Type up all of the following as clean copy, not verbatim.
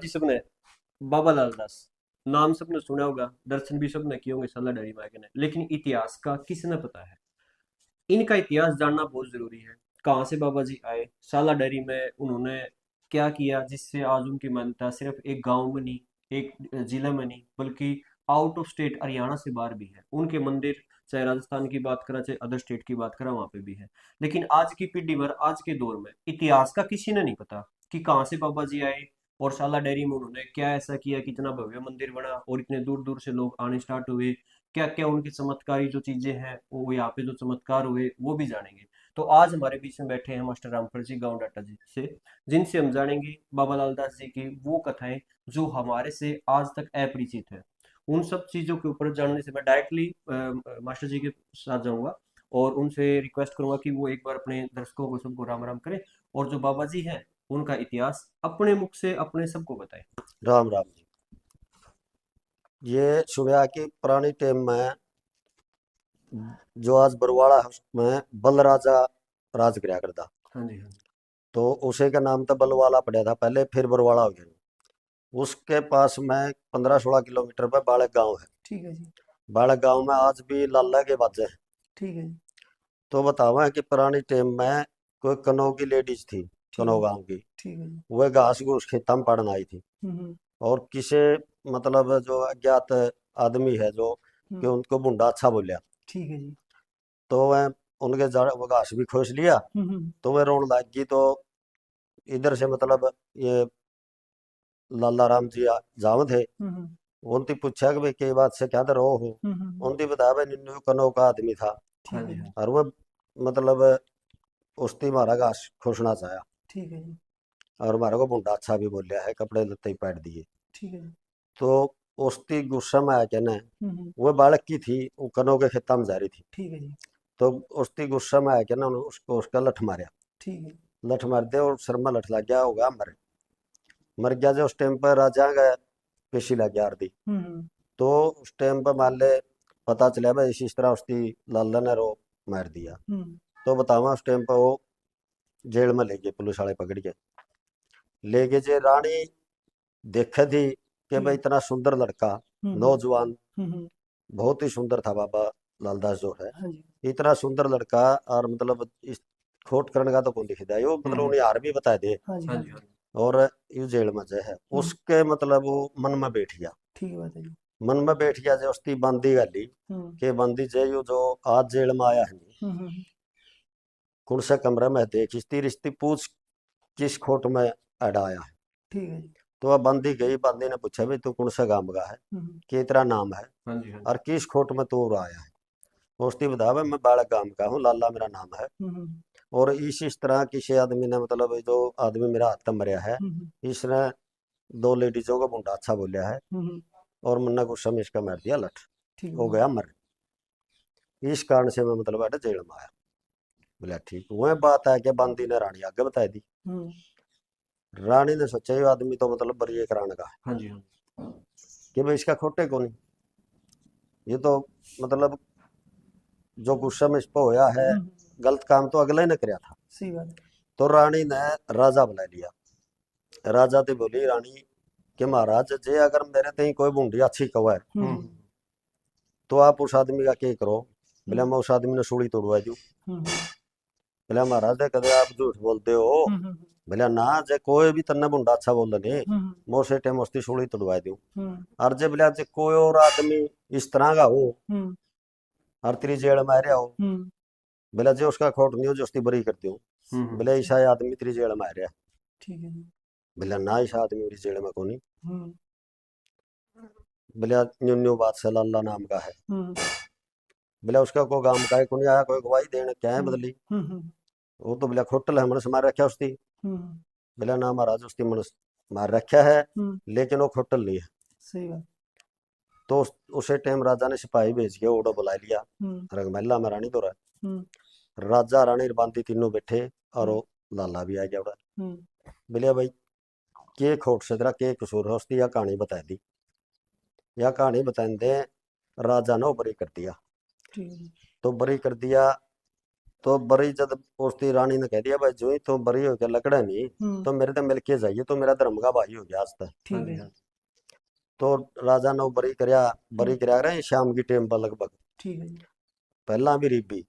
जी सबने बाबा लाल दास नाम सबने सुना होगा, दर्शन भी सबने किए होंगे साला डेयरी में ने, लेकिन इतिहास का किसने पता है? इनका इतिहास जानना बहुत जरूरी है। कहाँ से बाबा जी आए, साला डेयरी में उन्होंने क्या किया जिससे आज उनकी मान्यता सिर्फ एक गांव में नहीं, एक जिले में नहीं, बल्कि आउट ऑफ स्टेट हरियाणा से बाहर भी है। उनके मंदिर चाहे राजस्थान की बात करें चाहे अदर स्टेट की बात करें वहां पे भी है। लेकिन आज की पीढ़ी भर, आज के दौर में इतिहास का किसी ने नहीं पता कि कहाँ से बाबा जी आए और शाला डेयरी में उन्होंने क्या ऐसा किया कि इतना भव्य मंदिर बना और इतने दूर दूर से लोग आने स्टार्ट हुए। क्या क्या उनकी चमत्कारी जो चीजें हैं, वो यहाँ पे जो चमत्कार हुए वो भी जानेंगे। तो आज हमारे बीच में बैठे हैं मास्टर रामफल जी गांव डाटा जी से, जिनसे हम जानेंगे बाबा लाल दास जी की वो कथाएं जो हमारे से आज तक अपरिचित है। उन सब चीजों के ऊपर जानने से मैं डायरेक्टली मास्टर जी के साथ जाऊंगा और उनसे रिक्वेस्ट करूंगा कि वो एक बार अपने दर्शकों को सबको राम राम करें और जो बाबा जी हैं उनका इतिहास अपने मुख से अपने सबको बताएं। राम राम जी। ये सुनया कि पुरानी टाइम में जो आज बरवाड़ा है उसमें बल राजा राज करया करता। हाँ जी, हाँ जी। तो उसे का नाम था बलवाला पड़ा था पहले, फिर बरवाड़ा हो गया। उसके पास में 15-16 किलोमीटर पे बाड़क गांव है। ठीक है जी। बाड़क गांव में आज भी लाला के बाजे हैं। ठीक है जी। तो बतावा कि पुरानी टाइम में कोई कनौ की लेडीज थी, ठीक कनौ है। गांव की। ठीक है जी। वह घास घूस खेतों में पड़न आई थी हम्म। और किसे मतलब जो अज्ञात आदमी है जो कि हम्म। उनको बुंडा अच्छा बोलिया। ठीक है जी। तो वह उनके जड़ वो घास भी खोस लिया। हम्म। तो वह रोने लग गई। तो इधर से मतलब ये लाला राम जी जाम थे। हम्म। उनती पूछा कि भाई कई बात से क्या रो हो। हम्म। उनती बताया भाई निन्नू कनो का आदमी था हाँ जी, हाँ। और वह मतलब उसती मारा घास खोसना चाहा ठीक है जी। और हमारे को बुंडा अच्छा भी बोलिया है, कपड़े लत्ते ही पहन दिए। ठीक है जी। तो उसती गुस्सा में आया कहने, हम्म। वह बालक की थी, वो कनो के खेता में जा रही थी। ठीक है जी। तो उसती गुस्सा में आया कहना उन्होंने उसको उसका लठ मारा। ठीक है। लठ मार दे और सर में लठ लग गया, होगा मर मर गया। जो उस टाइम पर राजा का पेशी लग गया आरदी। हम्म। तो उस टाइम पर मान ले पता चला भाई इस तरह उसकी लाला ने रो मार दिया। हम्म। तो बतावा उस टाइम पर वो जेल में ले गए, पुलिस वाले पकड़ के ले गए। जे रानी देखे थी कि ठीक भाई है। इतना सुंदर लड़का, हम्म। नौजवान, हम्म। बहुत ही सुंदर था बाबा लालदास जो है। हाँ जी। इतना सुंदर लड़का और मतलब इस खोट करने का तो कौन दिखता है, वो मतलब हम्म। उन्हें हार भी बता दे। हाँ जी, हाँ हाँ जी, जी। हाँ जी। और ये जेल में जो है हम्म। उसके मतलब वो मन में बैठ गया। ठीक है बात है जी। मन में बैठ गया जो उसकी बंदी गाली हम्म। के बंदी जे यो जो आज जेल में आया है नी, हम्म। कौन से कमरे में देख इसती रिश्ती पूछ किस खोट में अड़ाया है। ठीक है जी। तो वह बंदी गई, बंदी ने पूछा भाई तू कौन सा गांव का है, हम्म। कि तेरा नाम है हाँ जी, हाँ और जी। किस खोट में तू आया है। उसने बताया भाई मैं बालक गांव का हूँ, लाला मेरा नाम है। हम्म। और इस तरह किसी आदमी ने मतलब जो आदमी मेरा हाथ में मरा है, हम्म। इसने दो लेडीजों को मुंडा अच्छा बोलिया है हम्म। और मुन्ना गुस्सा में इसका मार दिया लठ, ठीक है हो जी। गया मर। इस कारण से मैं मतलब अटे जेल में आया। बोला ठीक, वह बात है कि बंदी ने रानी आगे बताई दी। हम्म। रानी ने सोचा ये आदमी तो मतलब बरिए कराने का है, हाँ जी, हाँ जी। कि भाई इसका खोटे को नहीं, ये तो मतलब जो गुस्सा में इस पर होया है, हम्म। गलत काम तो अगले ने कराया था। सही बात है। तो रानी ने राजा बुला लिया। राजा ते बोली रानी कि महाराज जे अगर मेरे ते कोई बूंदी अच्छी कवा है तो आप उस आदमी का क्या करो। बोले हम्म। मैं उस आदमी ने सूली तोड़वा दूं। हम्म। बोले महाराज दे कदे आप झूठ बोलते हो। हम्म। बोले ना, जे कोई भी तन्ने बूंदा अच्छा बोल दे हम्म। मोसे टाइम उसकी सूली तोड़वा दूं। हम्म। और जे बोले जे कोई और आदमी इस तरह का हो हम्म। और तेरी जेल में आ रहा हो, हम्म। बोले जे उसका खोट नहीं हो जो उसकी बरी करती हूँ। बोले ठीक। ईसा आदमी तेरी जेल में आ रहा है। ठीक है जी। बोले ना, ईसा आदमी मेरी जेल में कौन। हम्म। बोले न्यू न्यू बादशाह अल्लाह नाम का है। हम्म। बोले उसका कोई काम का है कोई आया कोई गवाही देने क्या है हम्म। बदली। हम्म। वो तो बोले खोटल है, हमने मार रखा उसकी। हम्म। बोले ना महाराज उसकी मन मार रखा है, हम्म। लेकिन वो खोटल नहीं है। सही बात। तो उसे टाइम राजा ने सिपाही भेज के ओडो बुला लिया। हम्म। रंगमहला में रानी तो रहा। हम्म। राजा रानी और बांदी तीनों बैठे और हम्म। वो लाला भी आ गया उड़ा। हम्म। बोलिया भाई के खोट से तेरा के कसूर है, उसकी यह कहानी बता दी। यह कहानी बताने दे राजा ने वो बरी कर दिया। ठीक है जी। तो बरी कर दिया। तो बरी जब उसकी रानी ने कह दिया भाई जो ही तो बरी हो गया लकड़ा नहीं तो मेरे तो मिलके जाइए तो मेरा धर्म का भाई हो गया आज तक। हाँ ठीक जी है हाँ तो राजा ने वो बरी करया रहे शाम की टेम पर लगभग ठीक है जी पहला भी रीबी।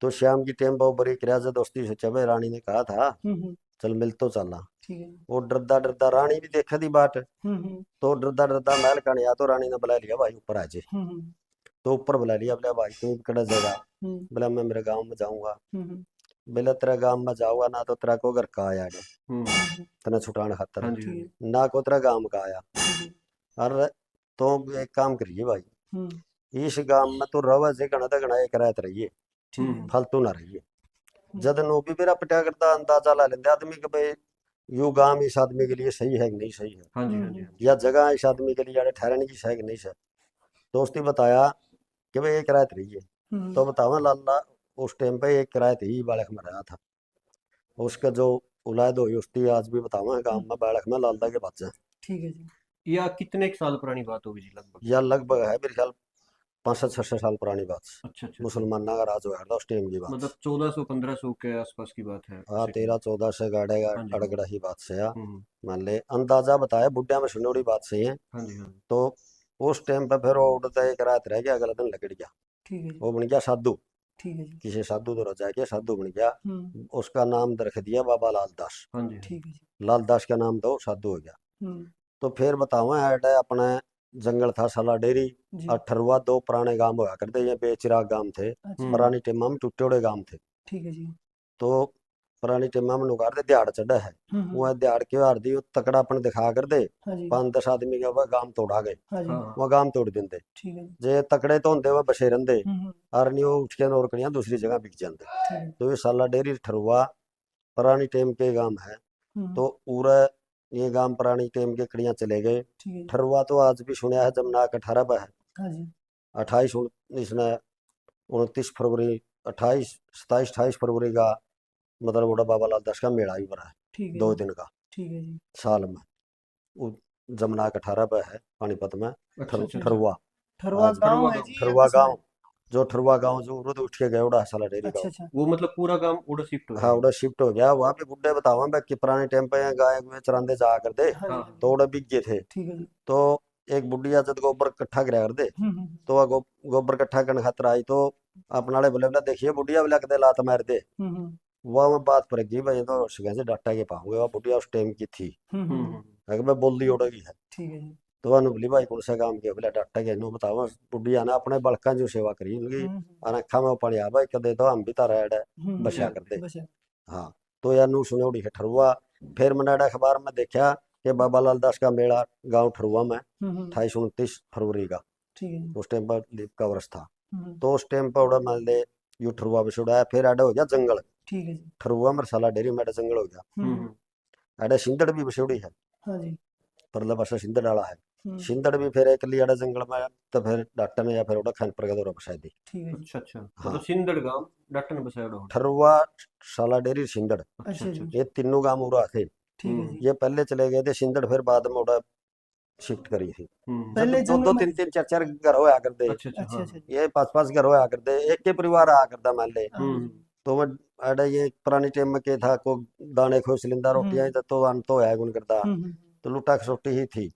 तो शाम की टेम पर वो बरी करया जब दोस्ती सोचा भाई रानी ने कहा था चल मिल तो चलना। ठीक है वो डरदा डरदा रानी भी देखा दी बाट हम्म तो डरदा डरदा महल का नहीं आया तो रानी ने बुला लिया भाई ऊपर आ जाए। हम्म तो ऊपर बुला लिया बोला भाई तू कड़ा जगह हम्म बोला मैं मेरे गांव में जाऊंगा। हम्म बोला तेरा गांव में जाऊंगा ना तो तेरा को घर का आया हम्म तना छुटाने खातर हाँ जी हाँ ठीक है जी ना को तेरा गांव का आया। हम्म अरे तो एक काम करिए भाई हम्म इस गांव में तो रवा से घना तक घना एक रात रहिए ठीक है फालतू ना रहिए। जद नो भी मेरा पटा करता अंदाजा ला लेंदे आदमी के भाई यू गांव इस आदमी के लिए सही है कि नहीं सही है हाँ जी हाँ जी हाँ जी या जगह इस आदमी के लिए यार ठहरने की है कि नहीं है। तो उसने बताया कि भाई एक रात रहिए। तो बतावा लाला उस टाइम पे एक रात ही बालक में रहा था। उसका जो औलाद हुई उसकी आज भी बतावा गांव में बालक में लाला के बच्चे ठीक है जी या कितने एक साल पुरानी बात होगी जी लगभग? या लगभग है मेरे ख्याल 500-600 साल पुरानी बात अच्छा अच्छा अच्छा मुसलमाना का राज हुआ था उस टाइम की बात। मतलब 1400-1500 के आसपास की बात है हाँ सेकंड। 13-14 से गाड़ेगा हाँ जी अड़गड़ा ही बात से या हम्म मान ले अंदाजा बताया बुढ़िया में सुनोड़ी बात सही है। हाँ जी हाँ जी तो उस टाइम पे फिर वो उड़ता एक रात रह गया अगले दिन लकड़ गया ठीक है जी वो बन गया साधु। ठीक है जी किसी साधु तो रचा के साधु बन गया। उसका नाम रख दिया बाबा लाल दास। हाँ जी हाँ ठीक है जी लाल दास का नाम दो साधु हो गया। तो फिर बताओ ऐड है अपने जंगल था साला डेरी जी अठरवा दो पुराने गांव हुआ करते ये बेचिराग गांव थे अच्छा पुरानी टिम्मा में टुट्टे गांव थे। ठीक है जी तो पुरानी टिम्मा में नुकार दे दिहाड़ चढ़ा है वह दिहाड़ के हार दी वो तकड़ापन दिखा कर दे हाँ जी 5-10 आदमी के वह गांव तोड़ा गए हाँ जी हाँ हाँ वह गांव तोड़ देंगे ठीक है जी जे तकड़े तो होंगे वह बसे रहते हम्म और नहीं वो उठ के नौकरियां दूसरी जगह बिक जाते। ठीक है तो ये साला डेरी ठरुआ पुरानी टेम के गांव है। तो पूरा ये गांव पुरानी टेम के कड़ियां चले गए। ठीक है जी ठरुआ तो आज भी सुनया है जमुना का 18 पर है हाँ जी 28 इसने 29 फरवरी 28 27 28 फरवरी का मतलब बड़ा बाबा लाल दास का मेला ही बना है ठीक है 2 जी दिन का ठीक है जी साल में। वो जमुना का 18 पर है पानीपत में अच्छा अच्छा अच्छा ठरुआ। ठरवा आज गांव ठरुआ है गाँव जी या ठरुआ कस्बा गांव है? जो ठरुआ गांव जो उर्द उठ के गए उड़ा साला डेरी अच्छा गांव। अच्छा वो मतलब पूरा गांव उड़ा शिफ्ट हो हाँ गया? उड़ा शिफ्ट हो गया वहां पे बुड्ढे बतावा मैं कि पुराने टाइम पे गाय गुए चरांदे जा कर दे हाँ जी हाँ हाँ तो जी उड़ा बिक गए थे। ठीक है जी तो एक बुढ़िया जब गोबर इकट्ठा करा कर दे हम्म तो वह गोबर इकट्ठा करने खातर आई तो अपना वाले बोले बोला देखिए बुढ़िया बोला के लात मार दे। हम्म वह बात पर गई भाई तो उसके से डाटा के पाऊंगे वह बुढ़िया उस टाइम की थी हम्म अगर मैं बोल दी उड़ेगी है। ठीक है जी तो वह बोली भाई कौन सा काम किया बोला डाटा के नु बताओ बुढ़िया ने अपने बड़का जो सेवा करी उनकी अनखा में पड़ी आ भाई कदे तो हम भी तारा ऐड है बचा कर दे। बस है हाँ तो यार नू सुनौड़ी है ठरुआ। फिर मैंने अखबार में देखा कि बाबा लाल दास का मेला गांव ठरुआ में 28-29 फरवरी का ठीक है जी उस टाइम पर लीप का वर्ष था। हम्म तो उस टाइम पर उड़ा मान ले यू ठरुआ भी उड़ाया फिर आडे हो गया जंगल ठीक है जी ठरुआ मरसाला डेरी में आडे जंगल हो गया। हम्म आडे सिंदड़ भी बसोड़ी है हाँ जी परला पासा सिंदड़ वाला है। हम्म सिंदड़ भी फिर एक आडे जंगल में तो फिर डॉक्टर ने या फिर उड़ा खान पर का दौरा बसाई दी। ठीक है जी अच्छा अच्छा मतलब हाँ सिंदड़ गांव डट्टन बसाया हुआ। ठरुआ साला डेरी सिंदड़ अच्छा अच्छा अच्छा जी ये तीनों गांव उड़ा थे। ठीक है जी ये पहले चले गए थे सिंदड़ फिर बाद में उड़ा शिफ्ट करी थी। जब पहले दो जंगल दो में तीन तीन चार चार घर होया करते अच्छा अच्छा अच्छा हाँ अच्छा जी ये 5-5 घर होया करते एक के परिवार आया करता मान ले। हाँ जी तो मैं अरे ये पुरानी टाइम में के था को दाने खोस लिंदा रोटियां तो अन तो है गुन करता हम्म तो लुटा खसोटी ही थी।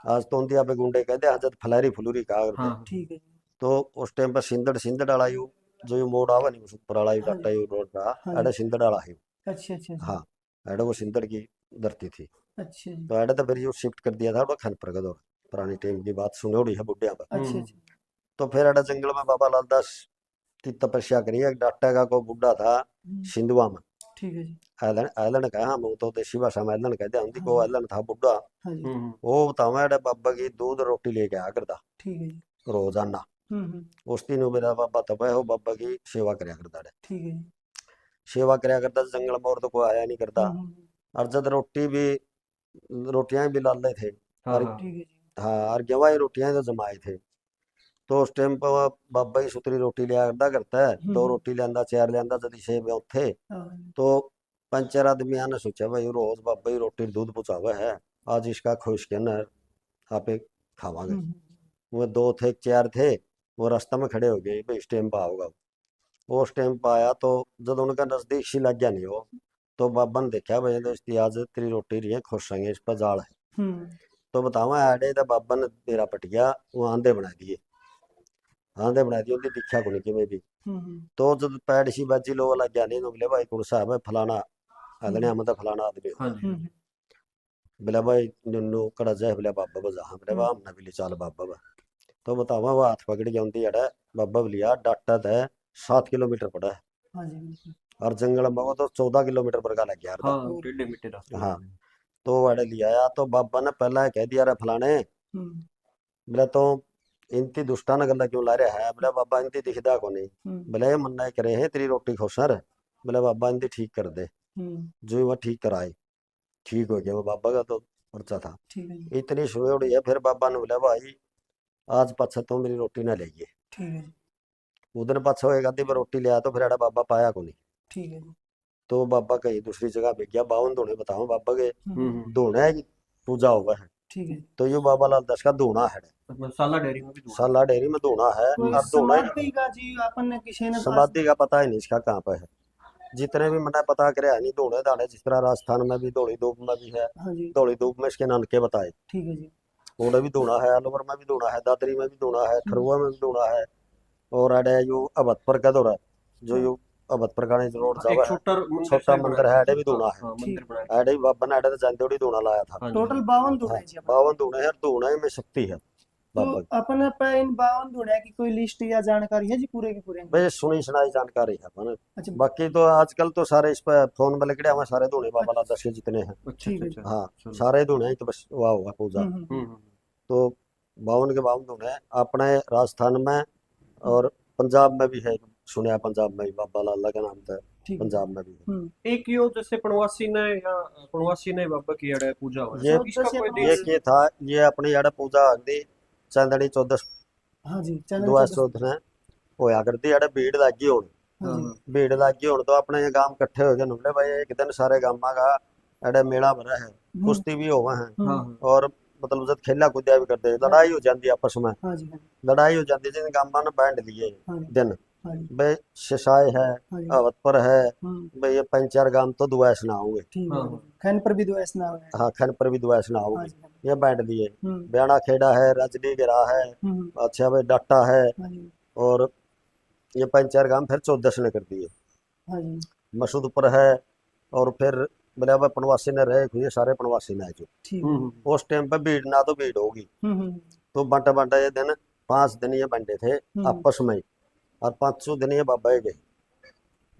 आज तो उनती पे गुंडे कहते हैं जब फलारी फुलूरी कहा करते। हाँ ठीक है जी तो उस टाइम पर सिंदड़ सिंदड़ वाला यू जो यू मोड़ आवा नहीं उस ऊपर वाला यू हाँ डाटा जी यू रोड का हाँ अरे जी सिंदड़ वाला है। अच्छा अच्छा जी हाँ अरे वो सिंदड़ की धरती थी। अच्छा जी तो अरे तो फिर यू शिफ्ट कर दिया था वो खन पर गदो पुरानी टाइम की बात सुनोड़ी है बुढ़िया पर। अच्छा अच्छा तो फिर अरे जंगल में बाबा लाल दास की तपस्या करी एक डाटा का को बुढ़ा था सिंधुआ में ठीक है जी ऐलन ऐलन कहा हम तो देसी भाषा में ऐलन कहते हैं हाँ को जी ऐलन था बुढ़ा। हाँ जी वो बतावा अरे बाबा की दूध रोटी लेके आया करता ठीक है जी रोजाना। हम्म उस दिन मेरा बाबा तब है वो बाबा की सेवा करया करता है। ठीक है जी सेवा करया करता जंगल में और तो कोई आया नहीं करता। और जब रोटी भी रोटियां भी लाले थे हाँ और हाँ ठीक है जी हाँ और गवाई रोटियां तो जमाए थे। तो उस टाइम पर बाबा ही सुतरी रोटी लिया करता है 2 रोटी लिया 4 लिया जदी से थे। हाँ तो 5-4 आदमी ने सोचा भाई रोज बाबा ही रोटी दूध पहुंचावा है आज इसका खुश के न आपे खावांगे। वो 2 थे 4 थे वो रास्ता में खड़े हो गए भाई इस टाइम पर आओगा। उस टाइम पे आया तो जब उनका नजदीक सी लग गया नहीं वो, तो बाबा ने देखा भाई तो इसकी आज तेरी रोटी रही है, खुश रहेंगे, इस पर जाल है। हम्म तो बतावा आड़े तो बाबा ने तेरा पटिया वो आंधे बना दिए, आंधे बना दिए, उनकी दिखा को नहीं कि मैं भी। हम्म तो जब पैड सी बाजी लोग लग गया नहीं, तो बोले भाई कौन सा है भाई, फलाना अगले हम्म हम तो फलाना आदमी हाँ हो। जी, हाँ जी। बोले भाई नुनू कड़ा जाए, बोले बाबा बजा, बोले वाह हमने भी ले चल बाबा बा। तो बतावा वो हाथ पकड़ के उनकी अड़ा बाबा लिया डाटा है, 7 किलोमीटर पड़ा है, हाँ जी बिल्कुल। और जंगल में वो तो 14 किलोमीटर पर का लग गया था। हाँ, टेढ़े मेढ़े रास्ते हाँ, होते हैं। तो अड़े लिया आया, तो बाबा ने पहला कह दिया रे फलाने, हम्म बोले तो इनती दुष्टा न गल्ला क्यों ला रहा है, बोले बाबा इनती दिखदा को नहीं, हम्म बोले ये मन्ना करे है तेरी रोटी खोसर, बोले बाबा इनती ठीक कर दे। हम्म जो ही वह ठीक कराए, ठीक हो गया, वो बाबा का तो पर्चा था। ठीक है जी। इतनी सुनी उड़ी है, फिर बाबा ने बोला भाई आज पाछा तो मेरी रोटी ना लेगी। ठीक है जी। उधर पाछा एक आधी बार रोटी ले आया, तो फिर अड़ा बाबा पाया को नहीं। ठीक है जी। तो बाबा कहीं दूसरी जगह पे गया, बावन धोने बताओ बाबा के, हम्म। धोना है कि पूजा हुआ है। ठीक है जी। तो यो बाबा लाल दास का धोना है, मतलब साला डेयरी में भी धुआं साला डेयरी में धोना है। तो और इस धोना ही समाधि का जी अपन ने किसी ने समाधि का पता ही नहीं इसका कहाँ पे है, जितने भी मैंने पता करे है नहीं धोने दाने, जिस तरह राजस्थान में भी धौली धूप में भी है, हाँ जी धौली धूप में इसके नानके बताए, ठीक है जी। उन्हें भी धोना है, अलवर में भी धोना है, दादरी में भी धोना है, हम्म ठरुआ में भी धोना है। और अड़े यू अबतपुर का दौरा, जो हाँ यू अबतपुर का रोड हाँ, एक जावा है, छोटा मंदिर छोटा टाइप मंदिर बनाया है, था। अड़े भी हाँ धोना है। हाँ, ठीक मंदिर बनाया अड़े भी बाबा ने अड़े तो जानते उड़ी धोना लाया था। था। हाँ जी, टोटल हाँ 52 हाँ, धुने जी अपन। 52 धोने हैं, और धोना में शक्ति है तो बाबा की। अपन पे इन 52 धुने की कोई लिस्ट या जानकारी है जी पूरे के पूरे? भाई सुनी सुनाई जानकारी है अपन, अच्छा बाकी तो आजकल तो सारे इस पर फोन में लगे हमारे सारे धोने बाबा लाल दास के जितने हैं। अच्छा ठीक अच्छा है जी। अच्छा। हाँ, चलो। सारे धोने ही तो बस वाह हुआ पूजा। हम्म। तो 52 के 52 धोने हैं अपने राजस्थान में, हम्म, और पंजाब में भी है, सुना पंजाब में भी बाबा लाला के नाम से, ठीक है। पंजाब में भी है। एक यो जैसे पणवासी ने या पणवासी ने बाबा की अड़े पूजा हो ये है, इसका कोई ये देश? के था, ये अपनी यार पूजा आगदी चांदनी 14 हाँ जी चंदन दुआ 14। चौथ ने होया करती, यार भीड़ लागी हुन, हाँ हाँ जी हाँ भीड़ लागी हुन, तो अपने ये गांव इकट्ठे हो गए नुमले भाई, एक दिन सारे गांव का अड़े मेला भरा है, हम्म कुश्ती भी होवा है, हाँ हम्म हाँ। और मतलब जब खेला कूदा भी करते, हाँ लड़ाई हो जाती आपस में, हाँ जी हाँ जी लड़ाई हो जाती जिन गांव ने बैंड लिए हाँ जी दिन, हाँ जी भाई शशाय है, हाँ जी। अवतपुर है, हम्म भाई ये 5-4 गांव तो दुआ सुनाओगे। ठीक हाँ है हाँ। जी। खैन पर भी दो ऐसा ना है। हाँ, खन पर भी दुआ हाँ सुनाओगे, जी हाँ जी। ये बैंड दिए, हम्म ब्याणा खेड़ा है, रजनी गिरा है, हम्म अच्छा भाई डाटा है, हाँ जी और ये 5-4 गांव फिर 14 ने कर दिए, हाँ जी मसूदपुर है, और फिर बोले भाई पनवासी ने रहे हुए सारे पनवासी ने जो ठीक है। उस टाइम पे भीड़ ना तो भीड़ होगी, हम्म तो बांटा बांटा ये दिन 5 दिन ये बंटे थे हम्म। आपस में ही, और 500 दिन ये बाबा ही गए,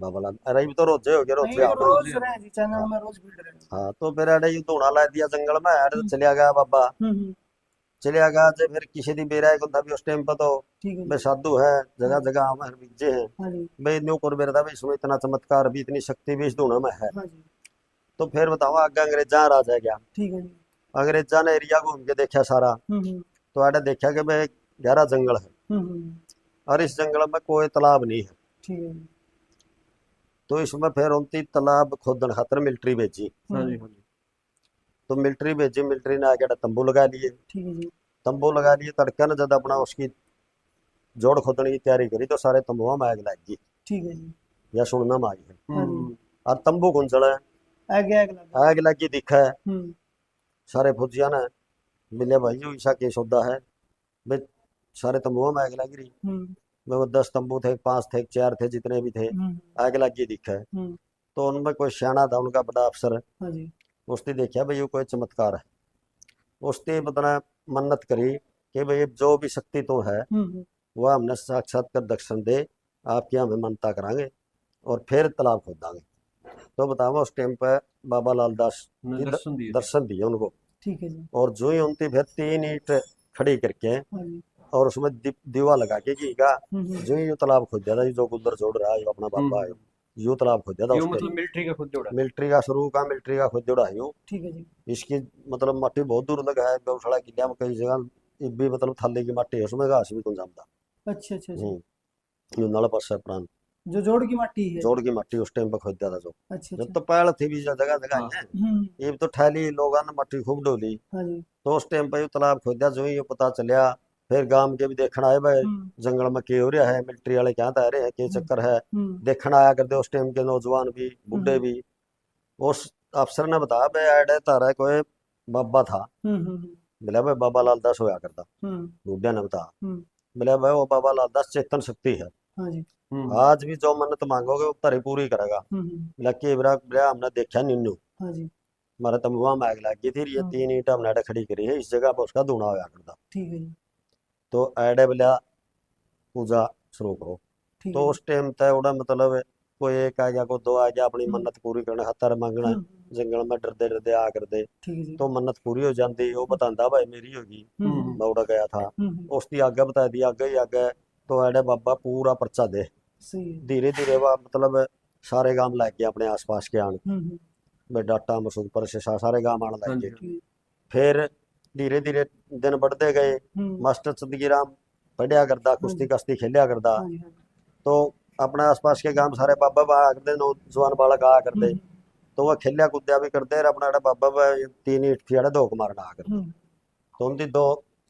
बाबा लाल अरे ये तो रोजे हो गए, नहीं रोजे तो आओ ना। रोज रहे जी चैनल हाँ, में रोज भीड़ रहे। हाँ, तो फिर अरे ये धोना ला दिया जंगल में, अरे हम्म चलिया गया बाबा, हम्म चलिया गया जे फिर किसी दी बेरा है भी उस टाइम पर तो ठीक है भाई जी। साधु है, जगह हाँ जगह हमारे बीजे हैं, हाँ जी भाई न्यू कर बेरदा भाई इसमें इतना चमत्कार भी, इतनी शक्ति भी इस धुन में है। हाँ जी तो फिर बताओ आगे अंग्रेजा राज है क्या, ठीक है जी। अंग्रेजा ने एरिया घूम के देखा सारा, हम्म तो आड़े देखा कि भाई गहरा जंगल है, हम्म और इस जंगल में कोई तालाब नहीं है। ठीक है जी। तो इसमें फिर उनकी तालाब खोदन खातर मिलिट्री भेजी, हाँ जी हाँ जी। तो मिलिट्री भेजी, मिलिट्री ने आके तंबू लगा लिए, ठीक है जी। तंबू लगा लिए, तड़के ने जब अपना उसकी जोड़ खोदने की तैयारी करी, तो सारे तंबुओं में आग लग गई, ठीक है जी। या सुनना में आई है, हाँ जी और तंबू गुंजल है, आगे आग लगा। आग लगी दिखा है, हम्म सारे फौजिया ने मिले भाई जो ऐसा केस होता है, भाई सारे तंबुओं में आग लग रही, हम्म भाई वो 10 तंबू थे, 5 थे, 4 थे, जितने भी थे, हम्म आग लगी दिखा है। हम्म तो उनमें कोई सियाना था, उनका बड़ा अफसर, हाँ जी उसने देखा भाई ये कोई चमत्कार है, उसने मतलब मन्नत करी कि भाई जो भी शक्ति तो है हम्म वह हमने साक्षात कर दर्शन दे, आपके हमें मनता करांगे, और फिर तालाब खोदांगे। तो बताओ उस टाइम पे बाबा लाल दास ने जी दर्शन दिए थे। दर्शन दिए उनको, ठीक है जी। और जो ही उनकी फिर 3 ईंट खड़ी करके, हाँ जी और उसमें दीवा लगा के घी का, हम्म जो ही तालाब खोद दिया था, ये जो गुदर जोड़ रहा है ये अपना बाबा है, यूं तालाब खोद दिया था यो उस मतलब टाइम। मिलिट्री का खुद जोड़ा। मिलिट्री का शुरू का, मिलिट्री का खोद जोड़ा है यूं, ठीक है जी। इसकी मतलब मट्टी बहुत दूर तक है, गौशाला किला में कई जगह ये भी मतलब थाले की मट्टी है, उसमें घास भी कुछ जमता। अच्छा अच्छा अच्छा। यूं नल पर से प्राण जो जोड़ की माटी है। जोड़ की मट्टी उस टाइम पर खोद दिया था जो, अच्छा जब अच्छा। तो पहल थी भी जगह जगह हाँ है, हम्म ये तो ठैली लोगों ने मट्टी खूब डोली। हाँ जी तो उस टाइम पर ये तालाब खोद दिया, जो ही ये पता चलिया फिर गांव के भी देखना आए भाई हम्म, जंगल में की हो रहा है, मिलिट्री वाले क्या रहे हैं, के चक्कर है, हम्म, देखना आया करते उस टाइम के नौजवान भी बुढ़े हम्म, भी। उस अफसर ने बताया भाई आड़े तारा कोई बाबा था, हम्म, बोला भाई बाबा लाल दास होया करता। हम्म, बुढ़िया ने बताया, हम्म, बोला भाई वो बाबा लाल दास चेतन शक्ति है, हाँ जी, आज भी जो मन्नत मांगोगे वो तारी पूरी करेगा। बोला कि बोला हमने देखा निन्नू, हाँ जी, हमारा तमुआ में आग लग गई थी, ये हाँ, 3 ईंट हमने आड़े खड़ी करी है, इस जगह पर उसका धुना होया करता। ठीक है जी, तो आड़े बोला पूजा शुरू करो। ठीक तो है जी, उस टाइम तय उड़ा मतलब कोई एक आ गया कोई दो आ गया अपनी हम्म, मन्नत पूरी करने हत्तर मंगना, हम्म, जंगल में डरदे डरदे आ करदे। ठीक है जी, तो मन्नत पूरी हो जाती, वो बतांदा भाई मेरी होगी, हम्म, मैं उड़ा गया था। हम्म, उसकी आगे बता दी, आगे ही आगे। तो अड़े बाबा पूरा पर्चा दे, सही है, धीरे धीरे वह मतलब सारे गांव लग गए अपने आसपास के आन, भाई डाटा मसूद पर से सारे गांव आने हाँ लग जी, गए। हाँ ठीक है, फिर धीरे धीरे दिन बढ़ते गए, हम्म, मास्टर चंदगी राम पढ़िया करता, हाँ कुश्ती जी, कश्ती खेलिया करता। हाँ जी, हाँ जी, तो अपने आसपास के गांव सारे बाबा आया करते, नौजवान बालक आया करते। हम्म, तो वह खेलिया कूदया भी करते, और अपना बाबा 3 ईंट थी अड़े धोख मारना आ करते। हम्म, तो उनकी दो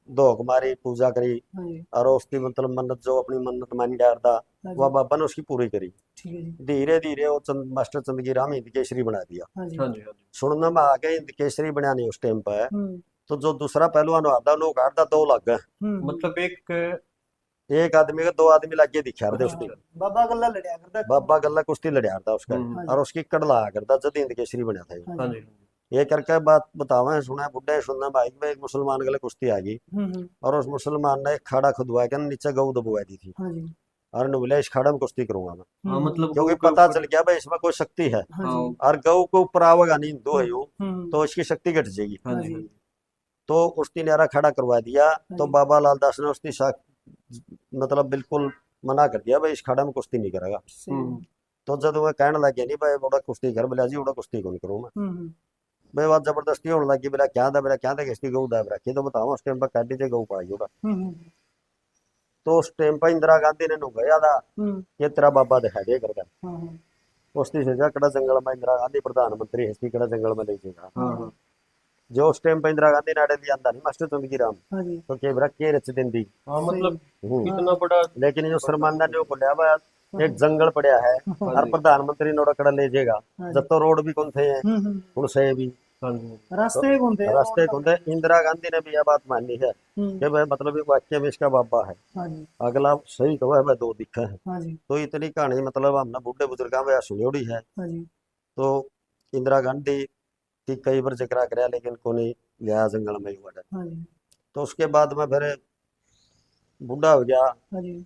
धोख मारी, पूजा करी, हाँ जी, और उसकी मतलब मन्नत जो अपनी मन्नत मानी करता, हाँ वह जी, बाबा ने उसकी पूरी करी। ठीक है जी, धीरे धीरे वो मास्टर चंदगी राम हिंद केसरी बना दिया। हाँ जी, हाँ जी, हाँ जी। सुनने में आ गया हिंद केसरी बना नहीं उस टाइम पर। हम्म, तो जो दूसरा पहलवान आता उन्होंने काटता 2 लाख गए। मतलब एक एक आदमी का 2 आदमी लगे दिखा रहे हाँ, उसकी। बाबा गल्ला लड़िया करता है, बाबा गल्ला कुश्ती लड़िया था उसका, हम्म, हाँ और जी, उसकी कड़ लाया करता जब हिंद केसरी बना था ये। हाँ हाँ जी, जी, ये करके बात बतावा सुना बुढ़े सुनना भाई में एक मुसलमान गले कुश्ती आ गई, और उस मुसलमान ने एक खाड़ा खुदवाया के नीचे गऊ दबुआ दी थी, हाँ जी, और ने बोला इस खाड़ा में कुश्ती करूंगा मैं, हाँ मतलब क्योंकि गऊ के पता ऊपर। चल गया भाई इसमें कोई शक्ति है, हाँ हाँ जी, और गऊ को ऊपर आवेगा नहीं हिंदू है हम्म, यूं, हम्म, तो इसकी शक्ति घट जाएगी। हाँ हाँ जी, हाँ जी, जी, तो उसकी नारा खड़ा करवा दिया। हाँ तो जी, बाबा लाल दास ने उसकी मतलब बिल्कुल मना कर दिया भाई इस खाड़ा में कुश्ती नहीं करेगा। सही है, तो जब वह कहने लगे नहीं भाई बड़ा कुश्ती कर, बोला जी बड़ा कुश्ती कौन करूँ मैं। हम्म, भाई बात जबरदस्ती होने लगी, बोला क्या था किसकी गऊ दाब रखी, तो बताओ उस टाइम पर कैडी से गऊ पाई होगा। हम्म, तो उस टाइम पर इंदिरा गांधी ने नु गया था हम्म, ये तेरा बाबा दिखा दे करके। हाँ, हाँ, उसकी सजा कड़ा जंगल में इंदिरा गांधी प्रधानमंत्री है कड़ा जंगल में ले जाएगा। हाँ हाँ, हाँ, जो उस टाइम पर इंदिरा गांधी नाड़े लिया अंदा नहीं मास्टर चंदगी राम, हाँ जी, तो के बरा के रच देंदी। हाँ सही मतलब है, हम्म। इतना हाँ, बड़ा। लेकिन जो शर्मांदा ने वो बोलिया भाई हाँ, एक जंगल पड़ा है, हाँ और जी, प्रधानमंत्री नोड़ा कड़ा ले जाएगा, हाँ जब जी, तो रोड भी कौन थे हैं हम्म, उन से भी। हाँ जी, तो रास्ते कौन थे रोड रास्ते का कौन थे, बने? इंदिरा गांधी ने भी यह बात मानी है हम्म, कि भाई मतलब ये वाक्य में इसका बाबा है, हाँ जी, अगला सही तो है भाई दो दिखे हैं। हाँ जी, तो इतनी कहानी मतलब हमने बूढ़े बुजुर्गों में सुनियोड़ी है। हाँ जी, तो इंदिरा गांधी की कई बार जिक्र कराया लेकिन को नहीं लिया जंगल में हुआ। हाँ जी, तो उसके बाद में फिर बूढ़ा हो गया, हाँ जी,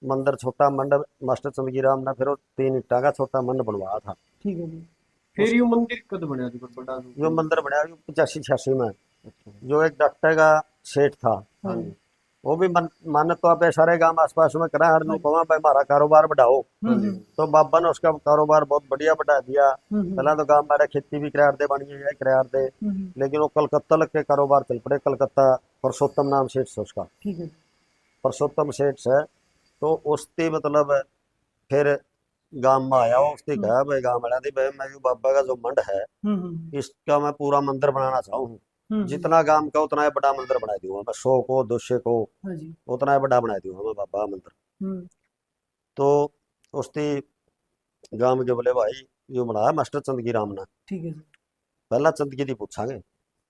मंदिर छोटा मंडप मास्टर चंदगी राम ने फिर वो 3 ईंटा का छोटा मंडप बनवाया था। ठीक है जी, फिर उस ये मंदिर कद बनया जी पर बड़ा जो रूप। मंदिर बनाया 85-86 में, अच्छा, जो एक डॉक्टर का सेठ था, हाँ हाँ जी, जी, वो भी मानत तो आप सारे गांव आसपास में करा हर हाँ नु जी, कहा भाई हमारा कारोबार बढ़ाओ। हाँ जी, तो बाबा ने उसका कारोबार बहुत बढ़िया बढ़ा दिया। हम्म, पहला तो गांव में खेती भी करार दे बनी है करार दे, लेकिन वो कलकत्ता लग के कारोबार चल पड़े। कलकत्ता परसोत्तम नाम सेठ से उसका, ठीक है, परसोत्तम सेठ से। तो उसकी मतलब फिर गांव में आया, वो उसकी हम्म, कहा भाई गांव वाला दी भाई मैं जो बाबा का जो मंड है इसका मैं पूरा मंदिर बनाना चाहूँ, जितना गांव का उतना ही बड़ा मंदिर बना दूंगा मैं, 100 को 200 को हाँ जी, उतना ही बड़ा बना दूंगा मैं बाबा मंदिर। हम्म, तो उसकी गांव के बोले भाई यो बनाया मास्टर चंदगी राम ने, ठीक है जी, पहला चंदगी दी पूछांगे।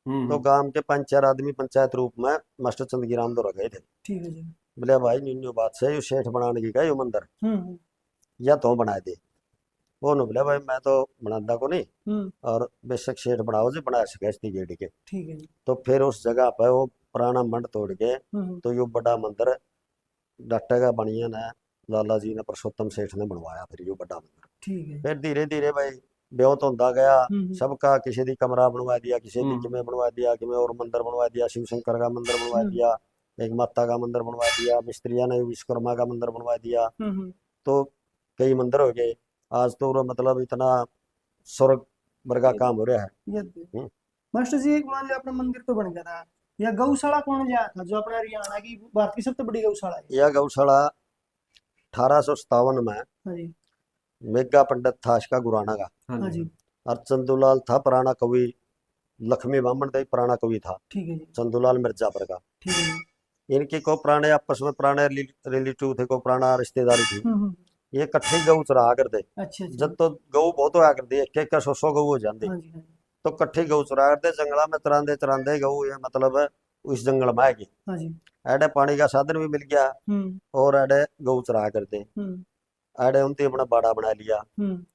तो गांव के 5-4 आदमी पंचायत रूप में मास्टर चंदगी राम दो गए थे। ठीक है जी, बोले भाई न्यून्यू बात से यो सेठ बनाने की का यो मंदिर, हम्म, या तो बना दे। वो ने बोला भाई मैं तो बनादा को नहीं, हम्म, और बेशक शेठ बनाओ जी बना सके इसकी गेड़ी के। ठीक है जी, तो फिर उस जगह पर वो पुराना मंड तोड़ के हम्म, तो यो बड़ा मंदिर डाटा का बनिया ने लाला जी ने परसोत्तम सेठ ने बनवाया फिर यो बड़ा मंदिर। ठीक है, फिर धीरे धीरे भाई ब्योत होता गया, हम्म, सबका किसी दी कमरा बनवा दिया, किसी दी हम्म, किमें बनवा दिया, किमें और मंदिर बनवा दिया, शिव शंकर का मंदिर बनवा हम्म, दिया, एक माता का मंदिर बनवा दिया, मिस्त्रिया ने विश्वकर्मा का मंदिर बनवा दिया। हम्म, तो कई मंदिर हो गए। आज तो वो मतलब इतना स्वर्ग वर्गा ये काम हो रहा है। ये हम्म। मास्टर जी एक मान लिया अपना मंदिर तो बन गया था, या गौशाला कौन लिया था जो अपना हरियाणा की भारत की सबसे बड़ी गौशाला है? यह गौशाला 1857 में हाँ जी, मेघा पंडित था इसका गुराना का, हाँ हाँ जी, जी, और चंदूलाल था पुराना कवि, लक्ष्मी बामन का पुराना कवि था, ठीक है जी, चंदूलाल मिर्जापुर का। ठीक है जी, इनकी को पुराने आपस में पुराने रिलेटिव थे, को पुराना रिश्तेदारी थी। हम्म। ये कट्ठे गऊ चरा कर दे। अच्छा अच्छा। जब तो गऊ बहुत होया कर दी, एक एक 100 गऊ हो जाती। हाँ जी हाँ जी। तो कट्ठी गऊ चरा कर दे, जंगला में चरांदे चरांदे गऊ, ये मतलब है उस जंगल में आएगी। हाँ जी। एडे पानी का साधन भी मिल गया, हम्म और एडे गऊ चरा कर दे। हम्म एडे उनती अपना बाड़ा बना लिया। हम्म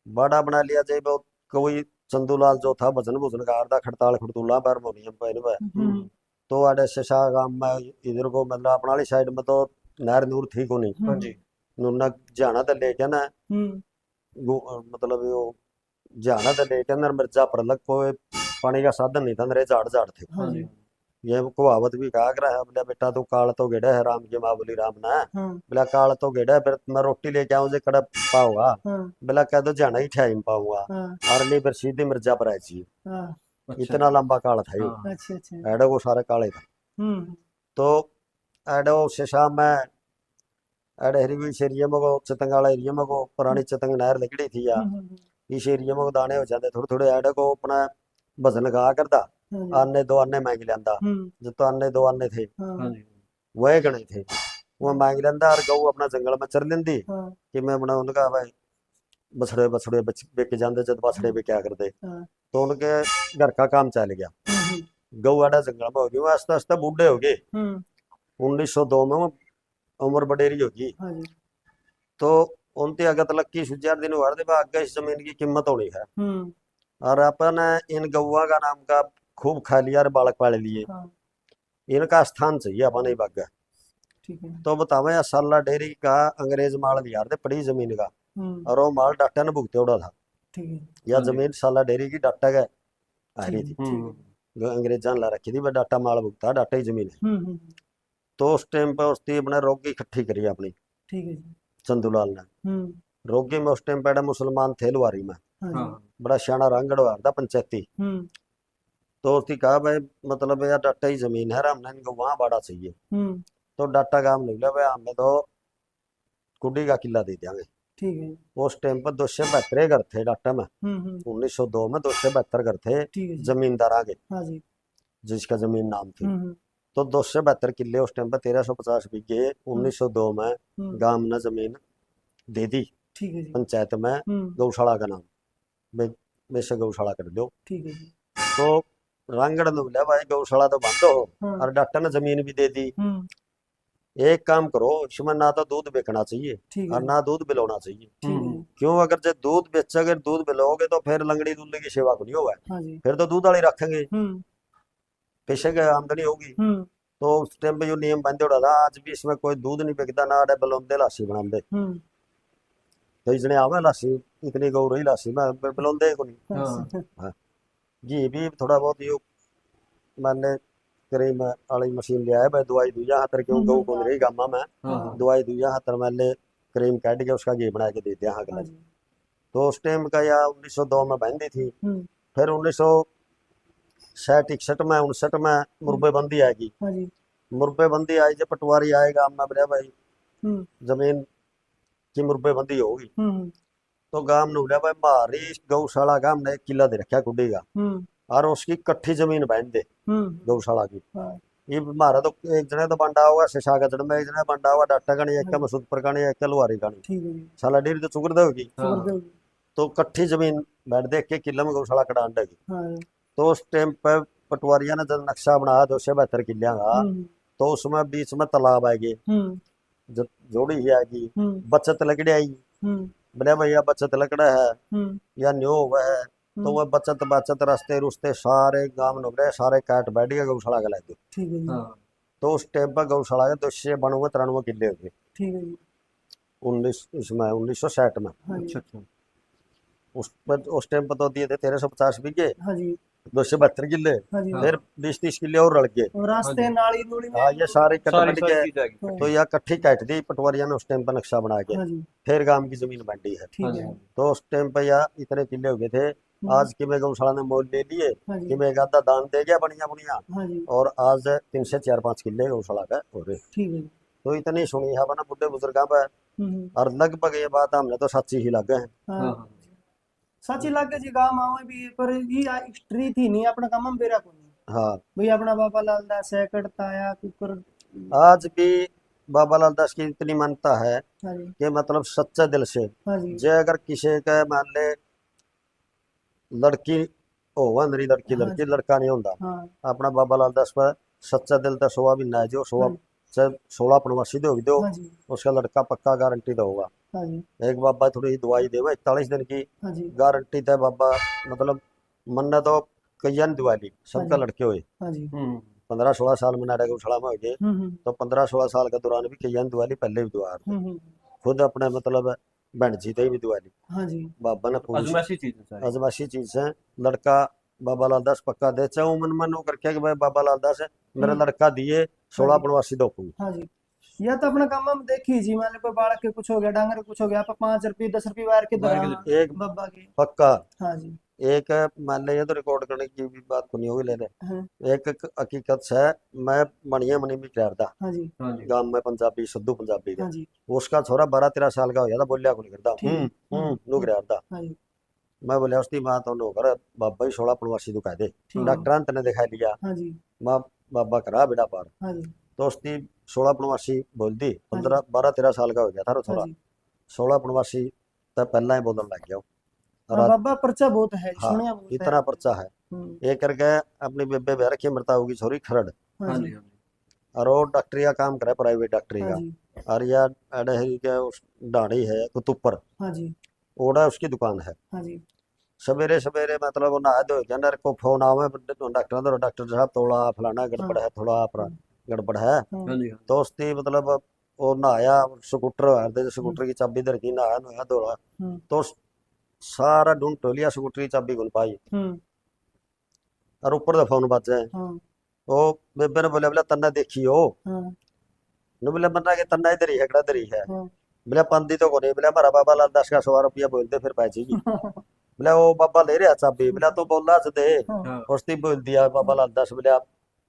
बाड़ा बना लिया जब वो कोई चंदूलाल जो था भजन भुजन का आरदा खड़ताल खड़तूला हारमोनियम पहन में, हम्म तो आड़े शशा गांव में इधर को मतलब अपना वाली साइड में तो नहर नूर थी को नहीं। हाँ जी। नुना जाना तो लेके ना हम्म मतलब वो जाना तो लेके ना मिर्जा पर लग कोई पानी का साधन नहीं था, नरे झाड़ झाड़ थे। हाँ हाँ जी। जी। ये कहावत भी कहा रहा है, बोले बेटा तू काल तो गेड़ा है राम की माँ बोली राम ना, हाँ बोला काल तो गेड़ा है, फिर मैं रोटी लेके आऊं जे कड़प पाऊंगा, हाँ बोला कह दो जाना ही टाइम पाऊंगा। हाँ और नहीं फिर सीधी मिर्जा पर आई। हाँ। अच्छा इतना जी। लंबा काल था ये। हाँ हाँ। अच्छा अच्छा। एडो को सारे काले था। हम्म तो एडो शशा में एड हरी एरिया में को चतंगाला एरिया में को पुरानी चतंग नहर लगड़ी थी या हम्म। इस एरिया में को दाने हो जाते थोड़े थोड़े, एड को अपना भजन गा करदा। हाँ जी। आने दो आने मांग लेंदा, हम्म जो तो आने दो आने थे हाँ हाँ जी। वह गणे थे, वो मांग लेंदा और गऊ अपना जंगल में चर लेंदी। हाँ कि मैं अपना उनका भाई बछड़े बछड़े बेच जाते, जब बछड़े भी क्या करते, हाँ। तो उनके घर का काम चल गया। हम्म गऊ आड़ा जंगल में हो गई, वो आस्ते आस्ते बूढ़े हो गए। हम्म। 1902 में वो उम्र बडेरी होगी। हाँ जी। तो उनती अगत लग की सुजार दिन हुआ थे आगे इस जमीन की कीमत होनी है। हम्म। और अपन इन गौवा का नाम का खूब खा लिया और बालक पाल लिए, हाँ इनका स्थान चाहिए अपन ही बाग। ठीक है। तो बतावे साला डेयरी का अंग्रेज माल लिया थे पड़ी जमीन का, और वो माल डाटा ने भुगते उड़ा था। ठीक है। या हाँ जी। जमीन साला डेयरी की डाटा का आ ठीक रही है थी, ठीक है। हम्म। अंग्रेजा ने ला रखी थी वह डाटा माल भुगता, डाटा ही जमीन है। हम्म। तो उस टाइम पर उसकी अपने रोगी इकट्ठी करी अपनी ठीक है जी। चंदूलाल ने। हम्म। रोगी में उस टाइम पे मुसलमान थे लुहारी में, हाँ हाँ जी। हाँ। बड़ा सियाना रंगड़ हुआ था पंचायती। हम्म तो उसकी कहा भाई मतलब यार डाटा ही जमीन है, हमने इनको वहां बाड़ा चाहिए। हम्म। तो डाटा काम निकला भाई हमें तो कुड्डी का किला दे देंगे। ठीक है। उस टाइम पर 272 घर थे डाटा में। हम्म। 1902 में 272 घर थे ठीक है जी। जमींदार आगे, हाँ जी। जिसका जमीन नाम थी। हम्म। तो 272 किले उस टाइम पर 1350 बीघे 1902 में गांव ने जमीन दे दी ठीक है जी। पंचायत में, गौशाला का नाम वैसे गौशाला कर दो। ठीक है जी। तो रांगड़ ने बोला भाई गौशाला तो बंद हो, हाँ। और डॉक्टर ने जमीन भी दे दी। एक काम करो, इसमें ना तो दूध बेचना चाहिए ठीक है और जी। ना दूध पिलाना चाहिए। ठीक है जी। क्यों, अगर जो दूध बेचोगे दूध पिलाओगे तो फिर लंगड़ी दूल्हे की सेवा को नहीं होगा, हाँ जी। फिर तो दूध वाली रखेंगे, हम्म पैसे की आमदनी होगी। हम्म तो उस टाइम पे जो नियम बंद हो रहा था, आज भी इसमें कोई दूध नहीं बिकता ना अड़े बलौंदे लाशी बनाते। हम्म। तो इसने आवे लाशी इतनी गौ रही लाशी में बलौंदे को नहीं। अच्छा। हाँ, घी भी थोड़ा बहुत यो मैंने क्रीम वाली मशीन लिया है भाई, दवाई दुइया हाथर क्यों गऊ को रही गामा में, हाँ हाँ। दवाई दुइया हाथर मैंने क्रीम काट के उसका घी बना के दे दिया हाँ हाँ गलत। जी। तो उस टाइम का या 1902 में बंदी थी। हम्म। फिर 1960 61 में 59 में मुरबेबंदी आएगी। हाँ जी। मुरबेबंदी आई जब पटवारी आएगा मैं बोला भाई हम्म जमीन की मुरबेबंदी होगी। हम्म तो गांव ने बोला भाई हमारी गौशाला का हमने एक किला दे रखा कुड्डी का, हम्म और उसकी कट्ठी जमीन बांध दे गौशाला की। हाँ ये हमारा तो एक जने तो बंडा होगा शशा गजड़ में, एक जने बंडा हुआ डाटा कणी, एक हाँ का जी। मसूद पर कणी, एक का लुहारी कणी। ठीक है जी। साला डेरी तो चुकर होगी। हाँ शुक्र देव। तो कट्ठी जमीन बैठ दे के किले में गौशाला कटा अंडेगी। हाँ। तो उस टाइम पे पटवारिया ने जब नक्शा बनाया 272 किलिया का, हम्म तो उसमें बीच में तालाब आएगी, हम्म जोड़ी ही आएगी, हम्म बचत लकड़ी आएगी। हम्म बोले भैया बचत लकड़ा है हम्म या न्यो हुआ है, तो वह बचत बचत रास्ते रुस्ते सारे गांव नुबरे सारे काट बैठ गए गौशाला के लागे। ठीक है जी। हाँ। तो उस टाइम पर गौशाला के 292 किले हो गए ठीक है जी। 1960 में। हाँ जी। अच्छा अच्छा। उस टाइम पर तो दिए थे 1350 बीघे, हाँ जी। 272 किले। हाँ जी। फिर 20 30 किले और रल गए। और रास्ते नाली नूली में हाँ ये सारे कट सारी बट सारी गए। चीज आ गई। तो यह कट्ठी काट दी पटवारिया ने उस टाइम पर नक्शा बना के, हाँ जी। फिर गांव की जमीन बांटी है। ठीक हाँ जी। है। तो उस टाइम पर यह इतने किले हो गए थे। आज की में गौशाला ने मोल ले लिए हाँ जी। कि मैं आधा दान दे गया बढ़िया बढ़िया, हाँ जी। और आज 3 से 4 5 किले गौशाला का हो रहे। ठीक है जी। तो इतनी सुनी है बना बुढ़े बुजुर्गा पर, और लगभग ये बात हमने तो सच्ची ही लग गए। हाँ हाँ हाँ। सच लागे जी गांव आवे भी पर ये हिस्ट्री थी नहीं अपना काम में बेरा को नहीं हाँ भाई अपना बाबा लाल दास है कटता आया कुकर आज भी बाबा लाल दास की इतनी मान्यता है हाँ जी कि मतलब सच्चे दिल से, हाँ जी जे अगर किसी का मान ले लड़की होवा मेरी लड़की हाँ लड़की जी लड़का नहीं होता, हाँ अपना बाबा लाल दास पर सच्चा दिल तो सोवा भी ना है जो सोवा हाँ चाहे 16 प्रवासी दो भी दो, हाँ जी उसका लड़का पक्का गारंटी होगा। हाँ जी एक बाबा थोड़ी सी दवाई देवा 41 दिन की हाँ जी गारंटी तय बाबा, मतलब मन्ना तो कईया ने दवा ली हाँ सबका जी लड़के हुए। हाँ जी 15-16 साल में नाटक उछड़ा में हो गए, हम्म तो 15-16 साल के दौरान भी कईया ने दवा ली, पहले भी दवा ली। हम्म खुद अपने मतलब बहन जी ते भी दवा ली हाँ जी बाबा ने तो पूरी अजमाइशी चीज है सारी। आजमाइशी चीज है। लड़का बाबा लाल दास पक्का दे, चाहे वो मन मन वो करके कि भाई बाबा लाल दास है मेरा हम्म लड़का दिए हाँ 16 जी प्रवासी दो। हाँ जी या तो अपना काम हम देखी जी, मान लो कोई बालक के कुछ हो गया, डांगर के कुछ हो गया, आप 5 रुपये 10 रुपये वार के बाहर दरा के दिन। एक बब्बा के। पक्का, हाँ जी एक मान ले ये तो रिकॉर्ड करने की भी बात को नहीं होगी ले ले, हाँ एक हकीकत है। मैं मणिया मणि में करार था हाँ जी हाँ जी। गांव में पंजाबी सद्दू पंजाबी का, हाँ जी उसका छोरा 12-13 साल का हो गया था, बोलिया को नहीं करता ठीक है नु करार था। हाँ जी मैं बोलिया उसकी बात तो कर बाबा ही 16 प्रवासी दुखा दे, ठीक है डॉक्टर ने दिखा लिया, हाँ जी माँ बाबा करा बेटा पार। हाँ जी तो उसकी 16 प्रवासी बोल दी, हाँ जी 12-13 साल का हो गया था हाँ थोड़ा, जी 16 प्रवासी तब पहला ही बोलने लग गया। और हाँ आज बाबा पर्चा बहुत है, हाँ सुनिया बहुत है। इतना पर्चा है। हम्म ये करके अपनी बेबे बह रखी मरता होगी छोरी खरड़, हाँ हाँ जी जी। हाँ जी। और वो डॉक्टरी का काम करे प्राइवेट डॉक्टरी हाँ का। जी और यह अडहरी के उस डाणी है कुतुपर, हाँ जी ओड़ा उसकी दुकान है। हाँ जी सवेरे सवेरे मतलब वो नहा धो के नर को फोन आवे डॉक्टर तो डॉक्टर साहब थोड़ा फलाना हाँ गड़बड़ है, थोड़ा हाँ गड़बड़ है। हाँ हाँ जी। हाँ तो उसकी मतलब वो नहाया, स्कूटर है हम्म स्कूटर की चाबी धर की नहाया नहाया धोला, हम्म तो सारा ढूंढ टो लिया, स्कूटर की चाबी गुन पाई, हम्म और ऊपर का फोन बज जाए। हाँ वो बेबे ने बोला बोला तन्ना देखी हो, हाँ ने बोला मन्ना के तन्ना इधर ही है कड़ा इधर ही है। हाँ बोला पांदी तो कोनी, बोला हमारा बाबा लाल 10 का 100 रुपया बोलते फिर पाएगी। बोला वो बाबा ले रहा चाबी, बोला तो बोला दे, हाँ हाँ। उसने बोल दिया बाबा लाल 10, बोला